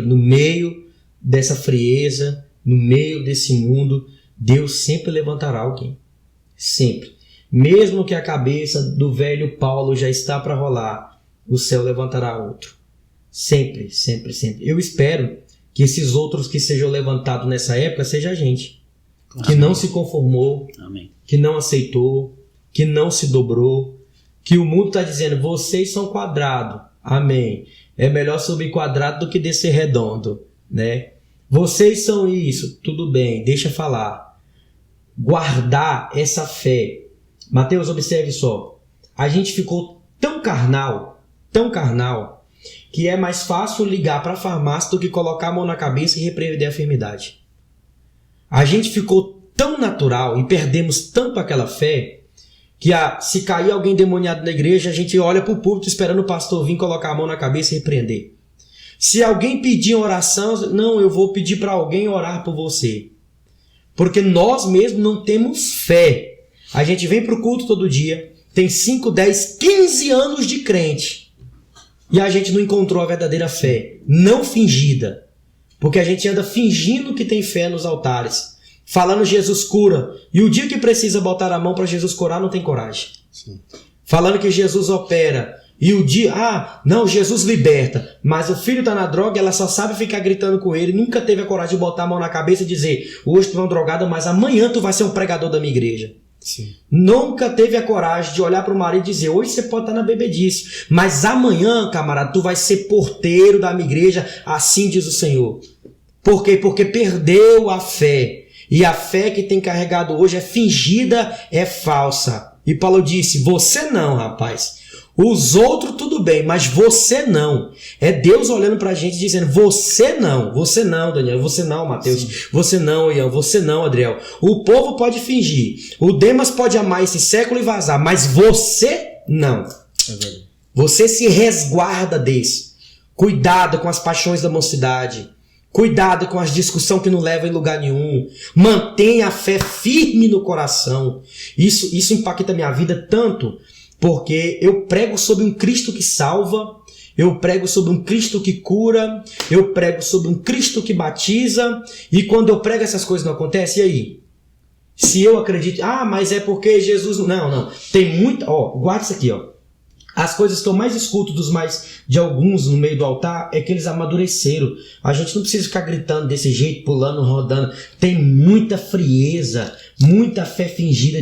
S3: no meio dessa frieza, no meio desse mundo, Deus sempre levantará alguém. Sempre. Mesmo que a cabeça do velho Paulo já está para rolar, o céu levantará outro. Sempre. Eu espero que esses outros que sejam levantados nessa época seja a gente. Que não se conformou, que não aceitou, que não se dobrou, que o mundo está dizendo, vocês são quadrado. Amém. É melhor subir quadrado do que descer redondo, né? Vocês são isso. Tudo bem, deixa falar. Guardar essa fé. Mateus, observe só. A gente ficou tão carnal, que é mais fácil ligar para a farmácia do que colocar a mão na cabeça e repreender a enfermidade. A gente ficou tão natural e perdemos tanto aquela fé que se cair alguém demoniado na igreja, a gente olha para o púlpito esperando o pastor vir colocar a mão na cabeça e repreender. Se alguém pedir oração, não, eu vou pedir para alguém orar por você. Porque nós mesmos não temos fé. A gente vem para o culto todo dia, tem 5, 10, 15 anos de crente. E a gente não encontrou a verdadeira fé, não fingida. Porque a gente anda fingindo que tem fé nos altares, falando Jesus cura. E o dia que precisa botar a mão para Jesus curar, não tem coragem. Sim. Falando que Jesus opera. E o dia, não, Jesus liberta. Mas o filho está na droga, ela só sabe ficar gritando com ele. Nunca teve a coragem de botar a mão na cabeça e dizer, hoje tu é uma drogada, mas amanhã tu vai ser um pregador da minha igreja.
S1: Sim.
S3: Nunca teve a coragem de olhar para o marido e dizer: hoje você pode estar na bebedice, mas amanhã, camarada, tu vai ser porteiro da minha igreja, assim diz o Senhor. Por quê? Porque perdeu a fé. E a fé que tem carregado hoje é fingida, é falsa. E Paulo disse: você não, rapaz. Os outros tudo bem, mas você não. É Deus olhando pra gente dizendo: você não, Daniel, você não, Mateus, sim, você não, Ian, você não, Adriel. O povo pode fingir, o Demas pode amar esse século e vazar, mas você não. É verdade. Você se resguarda desse. Cuidado com as paixões da mocidade. Cuidado com as discussões que não levam em lugar nenhum. Mantenha a fé firme no coração. Isso impacta a minha vida tanto, porque eu prego sobre um Cristo que salva, eu prego sobre um Cristo que cura, eu prego sobre um Cristo que batiza, e quando eu prego essas coisas não acontecem, e aí? Se eu acredito, mas é porque Jesus... Não. Tem muita... guarda isso aqui, As coisas que eu mais escuto de alguns no meio do altar é que eles amadureceram. A gente não precisa ficar gritando desse jeito, pulando, rodando. Tem muita frieza, muita fé fingida,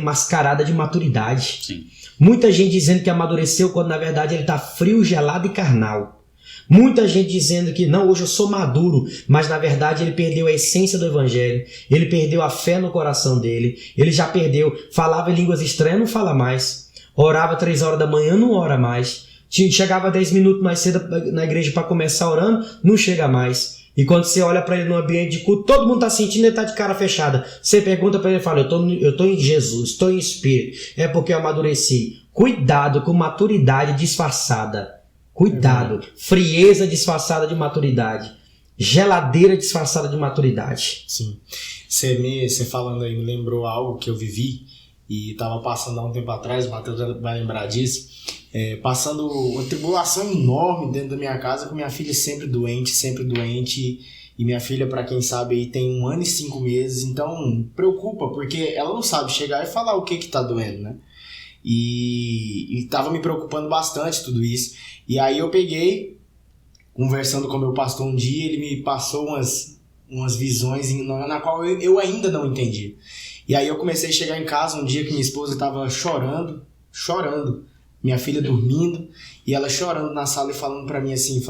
S3: mascarada de maturidade.
S2: Sim.
S3: Muita gente dizendo que amadureceu quando na verdade ele está frio, gelado e carnal. Muita gente dizendo que não, hoje eu sou maduro, mas na verdade ele perdeu a essência do evangelho, ele perdeu a fé no coração dele, ele já perdeu, falava em línguas estranhas, não fala mais. Orava 3 horas da manhã, não ora mais. Chegava 10 minutos mais cedo na igreja para começar orando, não chega mais. E quando você olha para ele no ambiente de culto, todo mundo está sentindo, ele está de cara fechada. Você pergunta para ele e fala: eu estou em Jesus, estou em espírito. É porque eu amadureci. Cuidado com maturidade disfarçada. Cuidado. Frieza disfarçada de maturidade. Geladeira disfarçada de maturidade.
S1: Sim. Você falando aí me lembrou algo que eu vivi. E estava passando há um tempo atrás, o Matheus vai lembrar disso, passando uma tribulação enorme dentro da minha casa, com minha filha sempre doente, e minha filha, para quem sabe, aí tem 1 ano e 5 meses, então preocupa, porque ela não sabe chegar e falar o que tá doendo, né? E tava me preocupando bastante tudo isso, e aí eu peguei, conversando com o meu pastor um dia, ele me passou umas visões na qual eu ainda não entendi. E aí eu comecei a chegar em casa um dia que minha esposa estava chorando, minha filha dormindo, e ela chorando na sala e falando pra mim assim,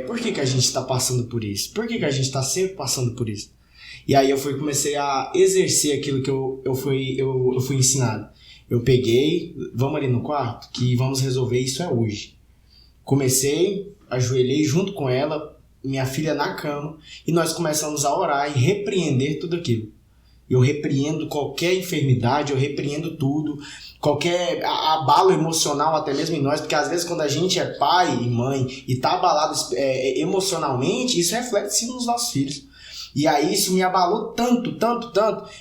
S1: por que a gente está passando por isso? Por que a gente está sempre passando por isso? E aí eu comecei a exercer aquilo que eu fui ensinado. Eu peguei, vamos ali no quarto, que vamos resolver isso hoje. Comecei, ajoelhei junto com ela, minha filha na cama, e nós começamos a orar e repreender tudo aquilo. Eu repreendo qualquer enfermidade, eu repreendo tudo, qualquer abalo emocional até mesmo em nós, porque às vezes quando a gente é pai e mãe e tá abalado emocionalmente, isso reflete-se nos nossos filhos. E aí isso me abalou tanto,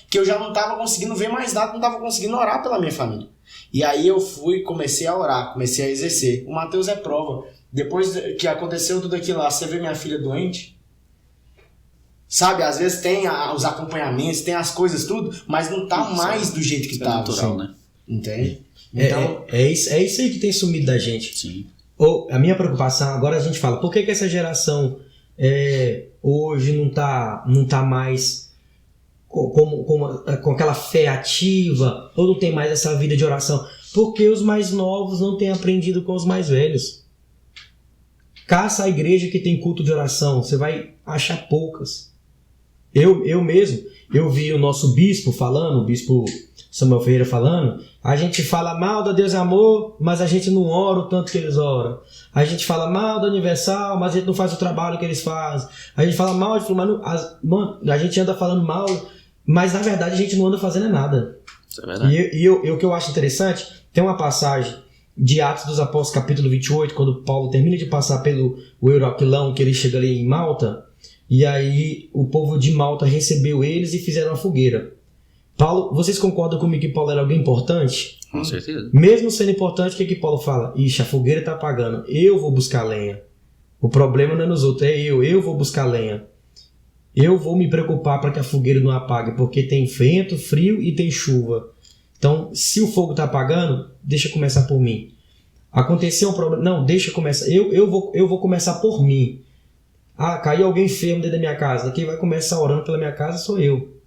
S1: que eu já não estava conseguindo ver mais nada, não estava conseguindo orar pela minha família. E aí eu comecei a orar, comecei a exercer. O Mateus é prova. Depois que aconteceu tudo aquilo lá, você vê minha filha doente? Sabe, às vezes tem os acompanhamentos, tem as coisas tudo, mas não tá mais do jeito que estava.
S2: É natural, né?
S1: Entende? Então,
S3: é isso aí que tem sumido da gente.
S2: Sim.
S3: A minha preocupação, agora a gente fala, por que essa geração hoje não tá mais com aquela fé ativa, ou não tem mais essa vida de oração? Porque os mais novos não têm aprendido com os mais velhos. Caça a igreja que tem culto de oração, você vai achar poucas. Eu mesmo, eu vi o nosso bispo falando, o bispo Samuel Ferreira falando, a gente fala mal da Deus é Amor, mas a gente não ora o tanto que eles oram. A gente fala mal da Universal, mas a gente não faz o trabalho que eles fazem. A gente fala mal de fulano, a gente anda falando mal, mas na verdade a gente não anda fazendo nada.
S2: Isso é verdade.
S3: E o que eu acho interessante, tem uma passagem de Atos dos Apóstolos, capítulo 28, quando Paulo termina de passar pelo Euroquilão, que ele chega ali em Malta, e aí o povo de Malta recebeu eles e fizeram uma fogueira. Paulo, vocês concordam comigo que Paulo era alguém importante?
S2: Com certeza.
S3: Mesmo sendo importante, o que Paulo fala? Ixi, a fogueira está apagando, eu vou buscar lenha. O problema não é nos outros, é eu vou buscar lenha. Eu vou me preocupar para que a fogueira não apague, porque tem vento, frio e tem chuva. Então, se o fogo está apagando, deixa começar por mim. Aconteceu um problema, não, deixa começar. Eu vou começar por mim. Caiu alguém enfermo dentro da minha casa. Quem vai começar orando pela minha casa sou eu.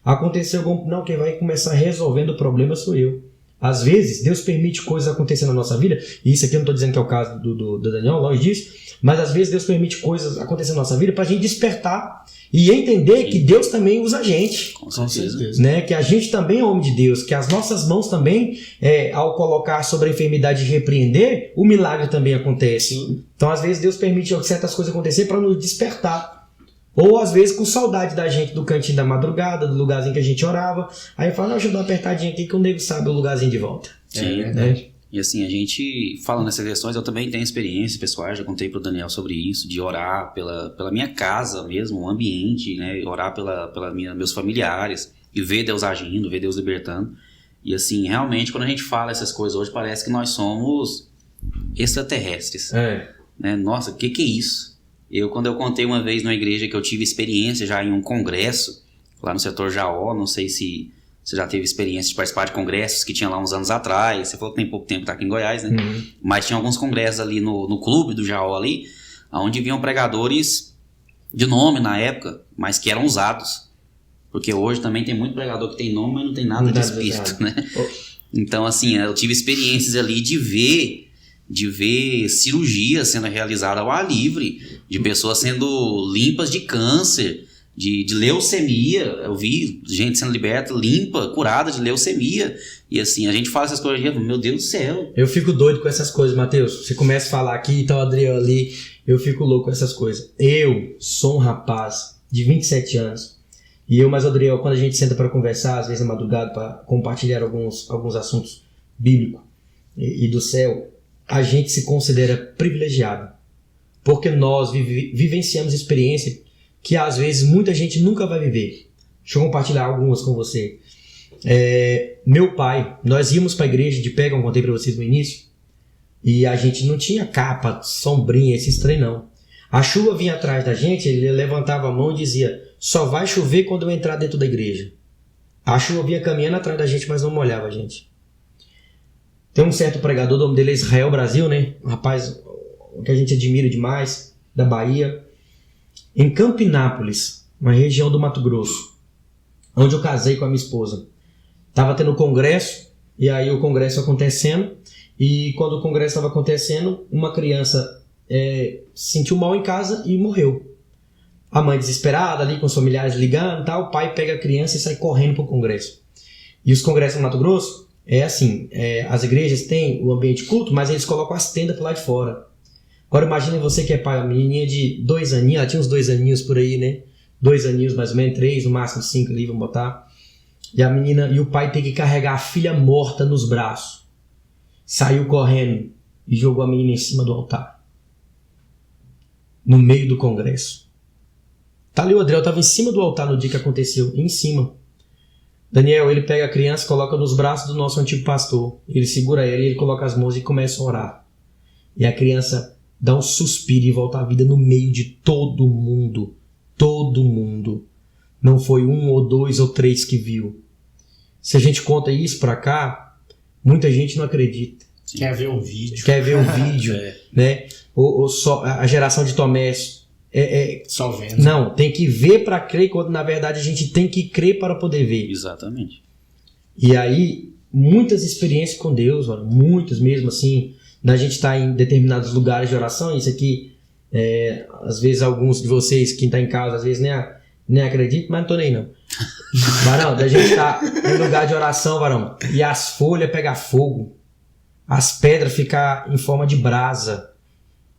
S3: Aconteceu algum... Não, quem vai começar resolvendo o problema sou eu. Às vezes, Deus permite coisas acontecerem na nossa vida, e isso aqui eu não estou dizendo que é o caso do Daniel, longe disso, mas às vezes Deus permite coisas acontecerem na nossa vida para a gente despertar e entender que Deus também usa a gente.
S2: Com certeza.
S3: Né? Que a gente também é homem de Deus, que as nossas mãos também, ao colocar sobre a enfermidade e repreender, o milagre também acontece. Sim. Então, às vezes, Deus permite certas coisas acontecer para nos despertar. Ou às vezes com saudade da gente do cantinho da madrugada, do lugarzinho que a gente orava. Aí eu falo, deixa eu dar uma apertadinha aqui que o nego sabe o lugarzinho de volta.
S2: Sim, né? E assim, a gente fala nessas questões, eu também tenho experiências pessoais, já contei pro Daniel sobre isso, de orar pela minha casa mesmo, o ambiente, né? Orar meus familiares e ver Deus agindo, ver Deus libertando. E assim, realmente, quando a gente fala essas coisas hoje, parece que nós somos extraterrestres. Né? Nossa, o que é isso? Quando eu contei uma vez numa igreja que eu tive experiência já em um congresso, lá no setor Jaó, não sei se você já teve experiência de participar de congressos que tinha lá uns anos atrás, você falou que tem pouco tempo que tá aqui em Goiás, né? Uhum. Mas tinha alguns congressos ali no clube do Jaó ali, onde vinham pregadores de nome na época, mas que eram usados. Porque hoje também tem muito pregador que tem nome, mas não tem nada de espírito, né? Então, assim, eu tive experiências ali de ver cirurgia sendo realizada ao ar livre, de pessoas sendo limpas de câncer, de leucemia. Eu vi gente sendo liberta, limpa, curada de leucemia. E assim, a gente fala essas coisas, meu Deus do céu.
S3: Eu fico doido com essas coisas, Matheus. Você começa a falar aqui, tá o Adriel ali, eu fico louco com essas coisas. Eu sou um rapaz de 27 anos. E eu mais o Adriel, quando a gente senta para conversar, às vezes na madrugada, para compartilhar alguns assuntos bíblicos e do céu, a gente se considera privilegiado, porque nós vivenciamos experiência que às vezes muita gente nunca vai viver. Deixa eu compartilhar algumas com você. Meu pai, nós íamos para a igreja de pé, como eu contei para vocês no início, e a gente não tinha capa, sombrinha, esses trem não. A chuva vinha atrás da gente, ele levantava a mão e dizia, só vai chover quando eu entrar dentro da igreja. A chuva vinha caminhando atrás da gente, mas não molhava a gente. Tem um certo pregador, o nome dele é Israel Brasil, né? Um rapaz que a gente admira demais, da Bahia. Em Campinápolis, uma região do Mato Grosso, onde eu casei com a minha esposa. Estava tendo congresso, e aí o congresso acontecendo, e quando o congresso estava acontecendo, uma criança sentiu mal em casa e morreu. A mãe desesperada ali, com os familiares ligando e tal, o pai pega a criança e sai correndo para o congresso. E os congressos no Mato Grosso, as igrejas têm o ambiente culto, mas eles colocam as tendas para lá de fora. Agora imagine você que é pai, uma menininha de 2 aninhos, ela tinha uns 2 aninhos por aí, né? 2 aninhos mais ou menos, 3, no máximo 5 ali, vamos botar. E a menina e o pai tem que carregar a filha morta nos braços. Saiu correndo e jogou a menina em cima do altar. No meio do congresso. Tá ali o Adriel, estava em cima do altar no dia que aconteceu, em cima. Daniel, ele pega a criança e coloca nos braços do nosso antigo pastor. Ele segura ela e ele coloca as mãos e começa a orar. E a criança dá um suspiro e volta à vida no meio de todo mundo. Todo mundo. Não foi 1 ou 2 ou 3 que viu. Se a gente conta isso pra cá, muita gente não acredita.
S1: Quer ver um vídeo.
S3: Quer ver um vídeo, né? Ou só a geração de Tomé.
S1: Só vendo.
S3: Não, tem que ver para crer, quando na verdade a gente tem que crer para poder ver.
S2: Exatamente.
S3: E aí, muitas experiências com Deus, mano, muitas mesmo assim, da gente estar em determinados lugares de oração. Isso aqui, às vezes alguns de vocês, quem está em casa, às vezes nem acredita, mas não tô nem não. Varão, da gente estar em lugar de oração, varão, e as folhas pegar fogo, as pedras ficar em forma de brasa,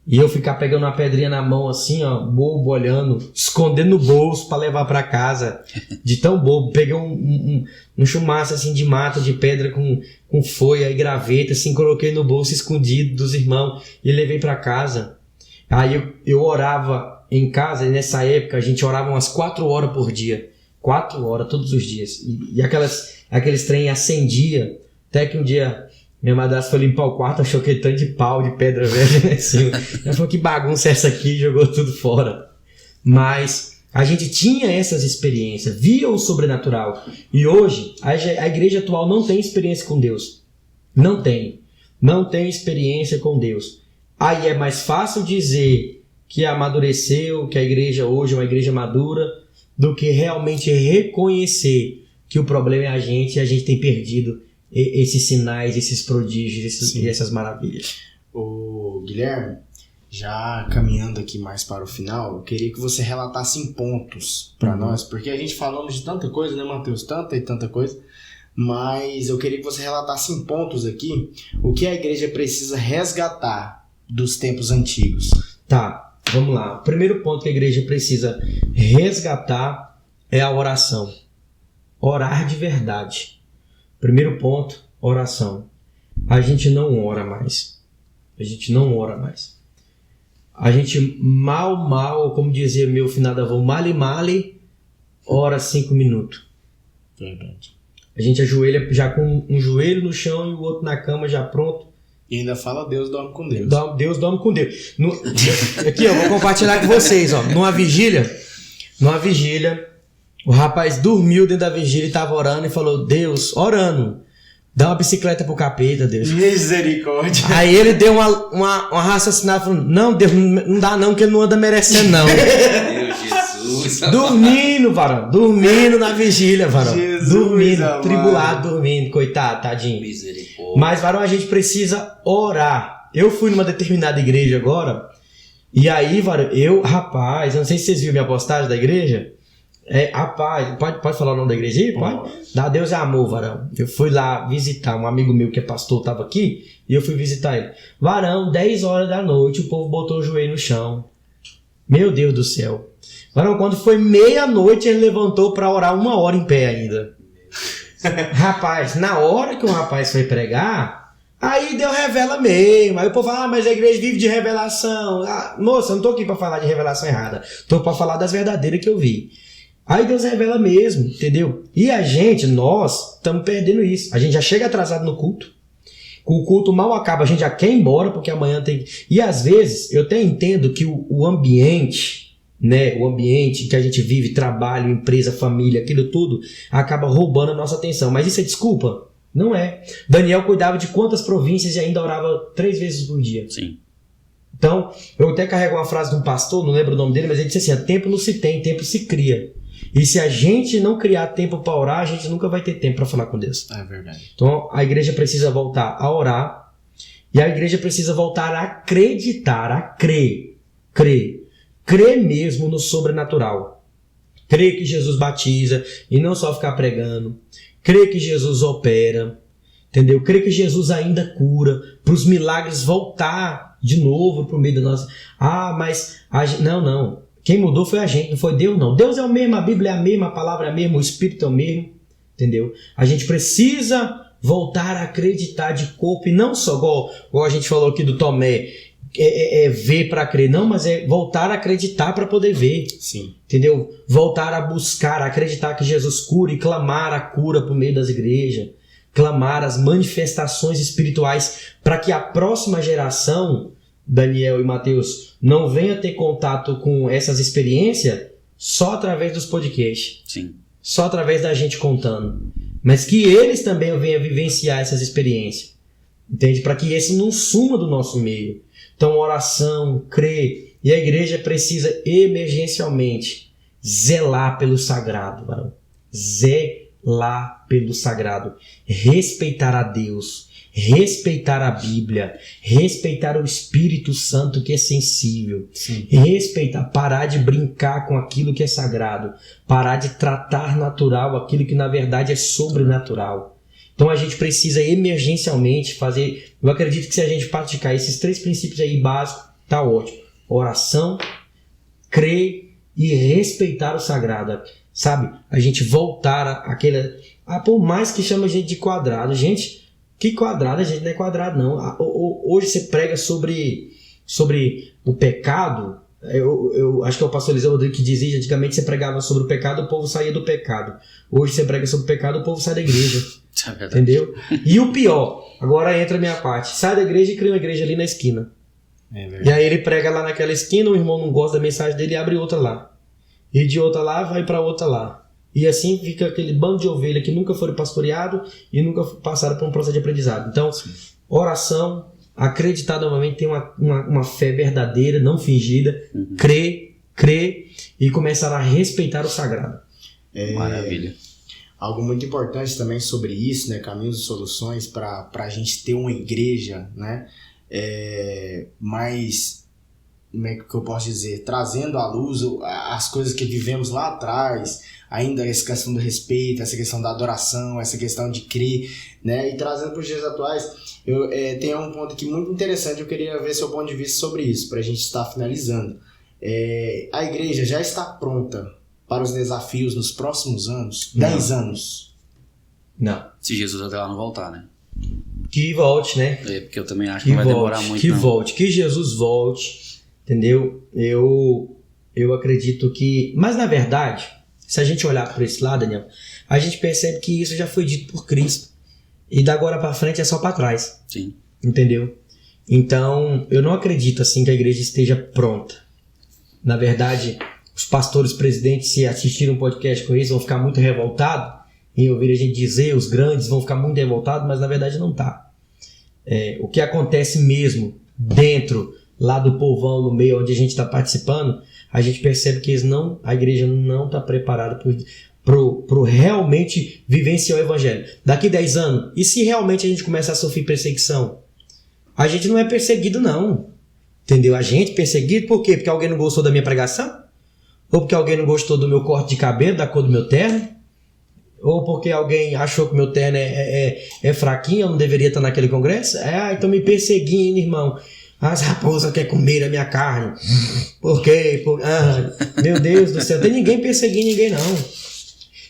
S3: e eu ficar pegando uma pedrinha na mão assim, ó, bobo, olhando, escondendo no bolso para levar para casa, de tão bobo. Peguei um chumaço assim de mata, de pedra com folha e graveta, assim, coloquei no bolso escondido dos irmãos e levei para casa. Aí eu orava em casa, e nessa época a gente orava umas 4 horas por dia, 4 horas todos os dias, e aqueles trem acendia, até que um dia minha madrasta foi limpar o quarto, achou aquele tanto de pau, de pedra velha em cima. Ela falou, que bagunça é essa aqui? E jogou tudo fora. Mas a gente tinha essas experiências, via o sobrenatural. E hoje, a igreja atual não tem experiência com Deus. Não tem. Não tem experiência com Deus. Aí é mais fácil dizer que amadureceu, que a igreja hoje é uma igreja madura, do que realmente reconhecer que o problema é a gente e a gente tem perdido esses sinais, esses prodígios e essas maravilhas.
S1: Ô, Guilherme, já caminhando aqui mais para o final, eu queria que você relatasse em pontos para nós, porque a gente falamos de tanta coisa, né, Matheus? Tanta e tanta coisa, mas eu queria que você relatasse em pontos aqui o que a igreja precisa resgatar dos tempos antigos.
S3: Tá, vamos lá. O primeiro ponto que a igreja precisa resgatar é a oração. Orar de verdade. Primeiro ponto, oração. A gente não ora mais. A gente não ora mais. A gente mal, como dizia meu finado avô, male, ora 5 minutos.
S1: Verdade.
S3: A gente ajoelha já com um joelho no chão e o outro na cama já pronto.
S1: E ainda fala Deus dorme com Deus.
S3: Deus dorme com Deus. Aqui, eu vou compartilhar com vocês. Ó, numa vigília, o rapaz dormiu dentro da vigília e estava orando e falou, Deus, orando, dá uma bicicleta pro capeta, Deus.
S1: Misericórdia.
S3: Aí ele deu uma raciocinada, falando, não, Deus, não dá não, que ele não anda merecendo não.
S2: Meu Jesus.
S3: Dormindo, varão, dormindo na vigília, varão.
S1: Jesus,
S3: dormindo,
S1: amado.
S3: Tribulado, dormindo, coitado, tadinho.
S2: Misericórdia.
S3: Mas, varão, a gente precisa orar. Eu fui numa determinada igreja agora, e aí, varão, eu não sei se vocês viram minha postagem da igreja. Rapaz, pode falar o nome da igreja aí? Pode? Dá Deus é amor, varão. Eu fui lá visitar, um amigo meu que é pastor estava aqui, e eu fui visitar ele. Varão, 10 horas da noite, o povo botou o joelho no chão. Meu Deus do céu. Varão, quando foi meia-noite, ele levantou para orar 1 hora em pé ainda. Rapaz, na hora que o rapaz foi pregar, aí Deus revela mesmo. Aí o povo fala, mas a igreja vive de revelação. Moça, eu não tô aqui para falar de revelação errada. Tô para falar das verdadeiras que eu vi. Aí Deus revela mesmo, entendeu? E nós estamos perdendo isso. A gente já chega atrasado no culto. O culto mal acaba, a gente já quer ir embora porque amanhã tem... E às vezes eu até entendo que o ambiente, né? O ambiente que a gente vive, trabalho, empresa, família, aquilo tudo, acaba roubando a nossa atenção. Mas isso é desculpa? Não é. Daniel cuidava de quantas províncias e ainda orava 3 vezes por dia.
S2: Sim.
S3: Então, eu até carrego uma frase de um pastor, não lembro o nome dele, mas ele disse assim, tempo não se tem, tempo se cria. E se a gente não criar tempo para orar, a gente nunca vai ter tempo para falar com Deus.
S1: É verdade.
S3: Então a igreja precisa voltar a orar e a igreja precisa voltar a acreditar, a crer. Crer mesmo no sobrenatural. Crer que Jesus batiza e não só ficar pregando. Crer que Jesus opera. Entendeu? Crer que Jesus ainda cura. Para os milagres voltar de novo para o meio da nossa... mas... Não. Quem mudou foi a gente, não foi Deus não. Deus é o mesmo, a Bíblia é a mesma, a palavra é a mesma, o Espírito é o mesmo. Entendeu? A gente precisa voltar a acreditar de corpo e não só, igual a gente falou aqui do Tomé, ver para crer. Não, mas é voltar a acreditar para poder ver.
S1: Sim.
S3: Entendeu? Voltar a buscar, a acreditar que Jesus cura e clamar a cura por meio das igrejas. Clamar as manifestações espirituais para que a próxima geração... Daniel e Matheus, não venha ter contato com essas experiências só através dos podcasts.
S2: Sim.
S3: Só através da gente contando. Mas que eles também venham vivenciar essas experiências. Entende? Para que esse não suma do nosso meio. Então, oração, crer. E a igreja precisa emergencialmente zelar pelo sagrado. Varão. Zelar pelo sagrado. Respeitar a Deus. Respeitar a Bíblia, respeitar o Espírito Santo que é sensível,
S1: Sim.
S3: Respeitar, parar de brincar com aquilo que é sagrado, parar de tratar natural aquilo que na verdade é sobrenatural. Então a gente precisa emergencialmente fazer, eu acredito que se a gente praticar esses 3 princípios aí básicos, tá ótimo. Oração, crer e respeitar o sagrado, sabe? A gente voltar àquela... por mais que chama a gente de quadrado, gente... Que quadrado? A gente não é quadrado, não. Hoje você prega sobre o pecado. Eu acho que é o pastor Eliseu Rodrigues que dizia, antigamente você pregava sobre o pecado, o povo saía do pecado. Hoje você prega sobre o pecado, o povo sai da igreja.
S2: É
S3: entendeu? E o pior, agora entra a minha parte. Sai da igreja e cria uma igreja ali na esquina. E aí ele prega lá naquela esquina, o irmão não gosta da mensagem dele e abre outra lá. E de outra lá vai para outra lá. E assim fica aquele bando de ovelha que nunca foram pastoreados e nunca passaram por um processo de aprendizado. Então, oração, acreditar novamente, ter uma fé verdadeira, não fingida, crer crer e começar a respeitar o sagrado.
S2: Maravilha.
S1: Algo muito importante também sobre isso, né? Caminhos e soluções para a gente ter uma igreja, né? Mais, como é que eu posso dizer? Trazendo à luz as coisas que vivemos lá atrás, ainda essa questão do respeito, essa questão da adoração, essa questão de crer, né? E trazendo para os dias atuais, tem um ponto aqui muito interessante, eu queria ver seu ponto de vista sobre isso, para a gente estar finalizando. A igreja já está pronta para os desafios nos próximos anos? 10 anos?
S3: Não.
S2: Se Jesus até lá não voltar, né?
S3: Que volte, né?
S2: Porque eu também acho que não vai demorar muito,
S3: que volte, que Jesus volte, entendeu? Eu acredito que... Mas, na verdade, se a gente olhar por esse lado, Daniel, a gente percebe que isso já foi dito por Cristo. E da agora para frente é só para trás.
S2: Sim.
S3: Entendeu? Então, eu não acredito assim que a igreja esteja pronta. Na verdade, os pastores presidentes, se assistirem um podcast com isso, vão ficar muito revoltados em ouvir a gente dizer, os grandes vão ficar muito revoltados, mas na verdade não tá. O que acontece mesmo dentro, lá do povão, no meio onde a gente está participando, a gente percebe que a igreja não está preparada para realmente vivenciar o evangelho. Daqui 10 anos, e se realmente a gente começar a sofrer perseguição? A gente não é perseguido, não. Entendeu? A gente é perseguido por quê? Porque alguém não gostou da minha pregação? Ou porque alguém não gostou do meu corte de cabelo, da cor do meu terno? Ou porque alguém achou que o meu terno é fraquinho, eu não deveria estar naquele congresso? Então me perseguindo, irmão. As raposas querem comer a minha carne. Por quê? Meu Deus do céu, tem ninguém perseguindo ninguém, não.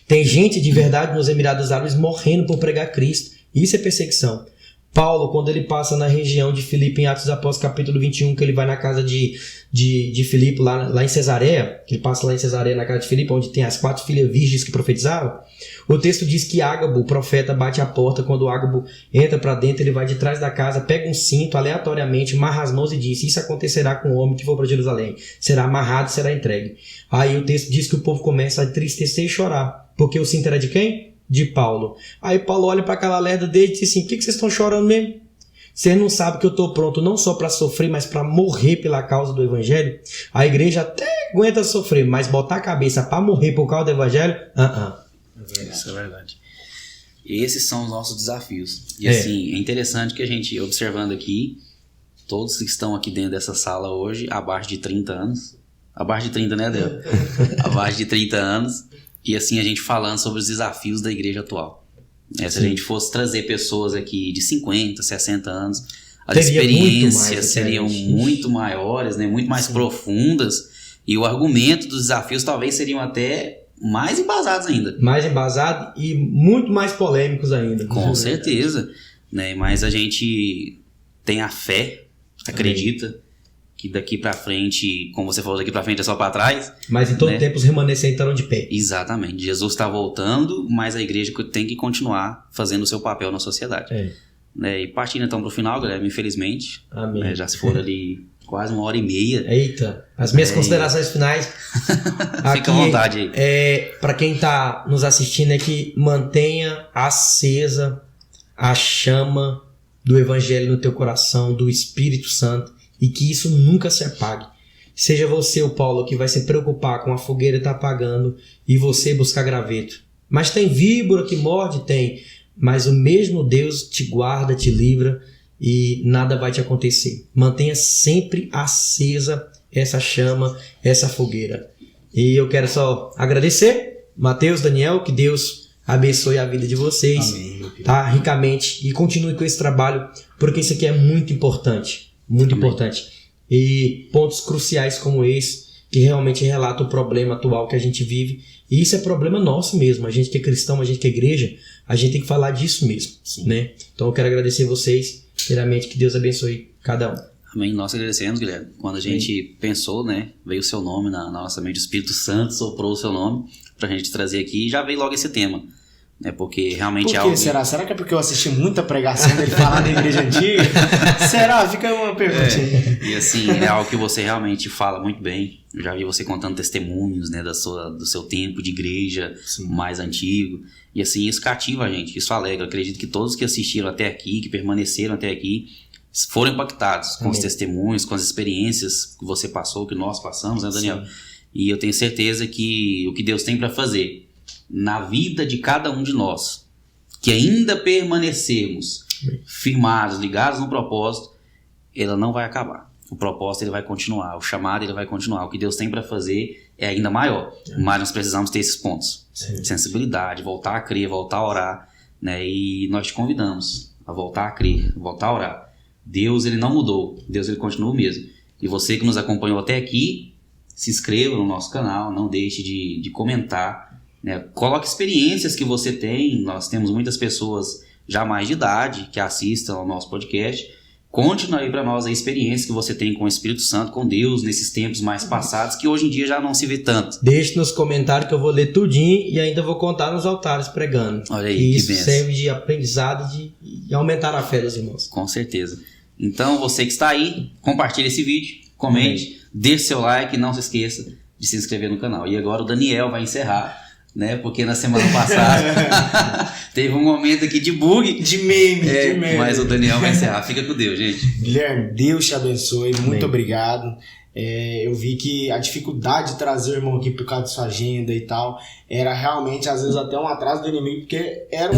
S3: Tem gente de verdade nos Emirados Árabes morrendo por pregar Cristo. Isso é perseguição. Paulo, quando ele passa na região de Filipe, em Atos dos Apóstolos, capítulo 21, que ele vai na casa de Filipe, lá em Cesareia, que ele passa lá em Cesareia, na casa de Filipe, onde tem as 4 filhas virgens que profetizavam, o texto diz que Ágabo, o profeta, bate a porta. Quando Ágabo entra para dentro, ele vai de trás da casa, pega um cinto aleatoriamente, amarra as mãos e diz: isso acontecerá com o homem que for para Jerusalém, será amarrado e será entregue. Aí o texto diz que o povo começa a entristecer e chorar, porque o cinto era de quem? De Paulo. Aí Paulo olha para aquela lerda dele e diz assim: o que vocês estão chorando mesmo? Vocês não sabem que eu estou pronto não só para sofrer, mas para morrer pela causa do evangelho? A igreja até aguenta sofrer, mas botar a cabeça para morrer por causa do evangelho?
S2: Isso é verdade. E esses são os nossos desafios. E assim, é interessante que a gente, observando aqui, todos que estão aqui dentro dessa sala hoje, abaixo de 30 anos. Abaixo de 30, né, Adel? Abaixo de 30 anos. E assim, a gente falando sobre os desafios da igreja atual. Se a gente fosse trazer pessoas aqui de 50, 60 anos, as experiências seriam muito maiores, né? Muito mais profundas. E o argumento dos desafios talvez seriam até mais embasados ainda.
S3: Mais embasados e muito mais polêmicos ainda.
S2: Com certeza. Né? Mas a gente tem a fé, acredita que daqui pra frente, como você falou, daqui pra frente é só pra trás.
S3: Mas em todo tempo os remanescentes estarão de pé.
S2: Exatamente. Jesus está voltando, mas a igreja tem que continuar fazendo o seu papel na sociedade. Né? E partindo então pro final, galera, infelizmente.
S3: Amém.
S2: Né? Já se foram ali quase 1h30.
S3: Eita, as minhas considerações finais.
S2: Fica à vontade aí.
S3: Para quem tá nos assistindo, é que mantenha acesa a chama do evangelho no teu coração, do Espírito Santo, e que isso nunca se apague. Seja você, o Paulo, que vai se preocupar com a fogueira tá apagando e você buscar graveto. Mas tem víbora que morde? Tem. Mas o mesmo Deus te guarda, te livra e nada vai te acontecer. Mantenha sempre acesa essa chama, essa fogueira. E eu quero só agradecer, Mateus, Daniel, que Deus abençoe a vida de vocês.
S1: Amém,
S3: tá, ricamente, e continue com esse trabalho, porque isso aqui é muito importante. Muito importante. E pontos cruciais como esse, que realmente relatam o problema atual que a gente vive. E isso é problema nosso mesmo. A gente que é cristão, a gente que é igreja, a gente tem que falar disso mesmo. Né? Então eu quero agradecer vocês. Primeiramente, que Deus abençoe cada um.
S2: Amém. Nós agradecemos, Guilherme. Quando a gente pensou, né, veio o seu nome na nossa mente, o Espírito Santo soprou o seu nome pra gente trazer aqui e já veio logo esse tema. Né, porque realmente
S1: é algo... Será? Será que é porque eu assisti muita pregação dele falar da igreja antiga? Será? Fica uma perguntinha.
S2: E assim, é algo que você realmente fala muito bem. Eu já vi você contando testemunhos, né, do seu tempo de igreja mais antigo. E assim, isso cativa a gente, isso alegra. Eu acredito que todos que assistiram até aqui, que permaneceram até aqui, foram impactados com os testemunhos, com as experiências que você passou, que nós passamos, né, Daniel? E eu tenho certeza que o que Deus tem para fazer na vida de cada um de nós, que ainda permanecermos firmados, ligados no propósito, ela não vai acabar. O propósito ele vai continuar, o chamado ele vai continuar. O que Deus tem para fazer é ainda maior. Mas nós precisamos ter esses pontos. Sensibilidade, voltar a crer, voltar a orar, né? E nós te convidamos a voltar a crer, voltar a orar. Deus ele não mudou, Deus ele continua o mesmo. E você que nos acompanhou até aqui, se inscreva no nosso canal, não deixe de comentar, né? Coloque experiências que você tem. Nós temos muitas pessoas já mais de idade que assistam ao nosso podcast. Conte aí para nós a experiência que você tem com o Espírito Santo, com Deus, nesses tempos mais passados, que hoje em dia já não se vê tanto.
S3: Deixe nos comentários que eu vou ler tudinho e ainda vou contar nos altares pregando.
S2: Olha aí,
S3: e isso
S2: que benção.
S3: serve de aprendizado e aumentar a fé dos irmãos.
S2: Com certeza. Então, você que está aí, compartilhe esse vídeo, comente, deixe seu like e não se esqueça de se inscrever no canal. E agora o Daniel vai encerrar, né? Porque na semana passada teve um momento aqui de bug.
S1: De meme.
S2: Mas o Daniel vai encerrar. Fica com Deus, gente.
S1: Guilherme, Deus te abençoe. Muito obrigado. Eu vi que a dificuldade de trazer o irmão aqui por causa da sua agenda e tal era realmente, às vezes, até um atraso do inimigo, porque era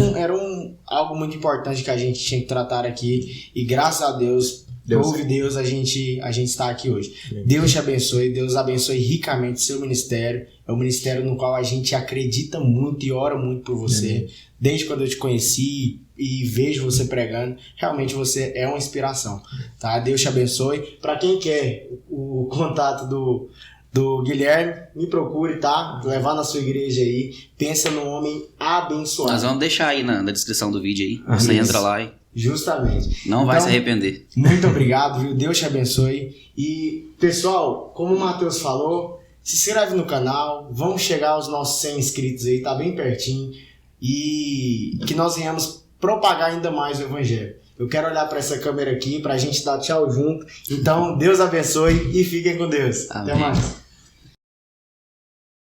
S1: algo muito importante que a gente tinha que tratar aqui. E graças a Deus, ouve Deus, a gente está aqui hoje. Deus te abençoe, Deus abençoe ricamente o seu ministério. É um ministério no qual a gente acredita muito e ora muito por você. Desde quando eu te conheci e vejo você pregando, realmente você é uma inspiração, tá? Deus te abençoe. Para quem quer o contato do Guilherme, me procure, tá? Levar na sua igreja aí. Pensa num homem abençoado.
S2: Nós vamos deixar aí na descrição do vídeo aí. Você entra lá e
S1: justamente.
S2: não vai se arrepender.
S1: Muito obrigado, viu? Deus te abençoe. E, pessoal, como o Matheus falou, se inscreve no canal. Vamos chegar aos nossos 100 inscritos aí, tá bem pertinho. E que nós venhamos propagar ainda mais o evangelho. Eu quero olhar para essa câmera aqui pra gente dar tchau junto. Então, Deus abençoe e fiquem com Deus.
S2: Amém.
S1: Até mais.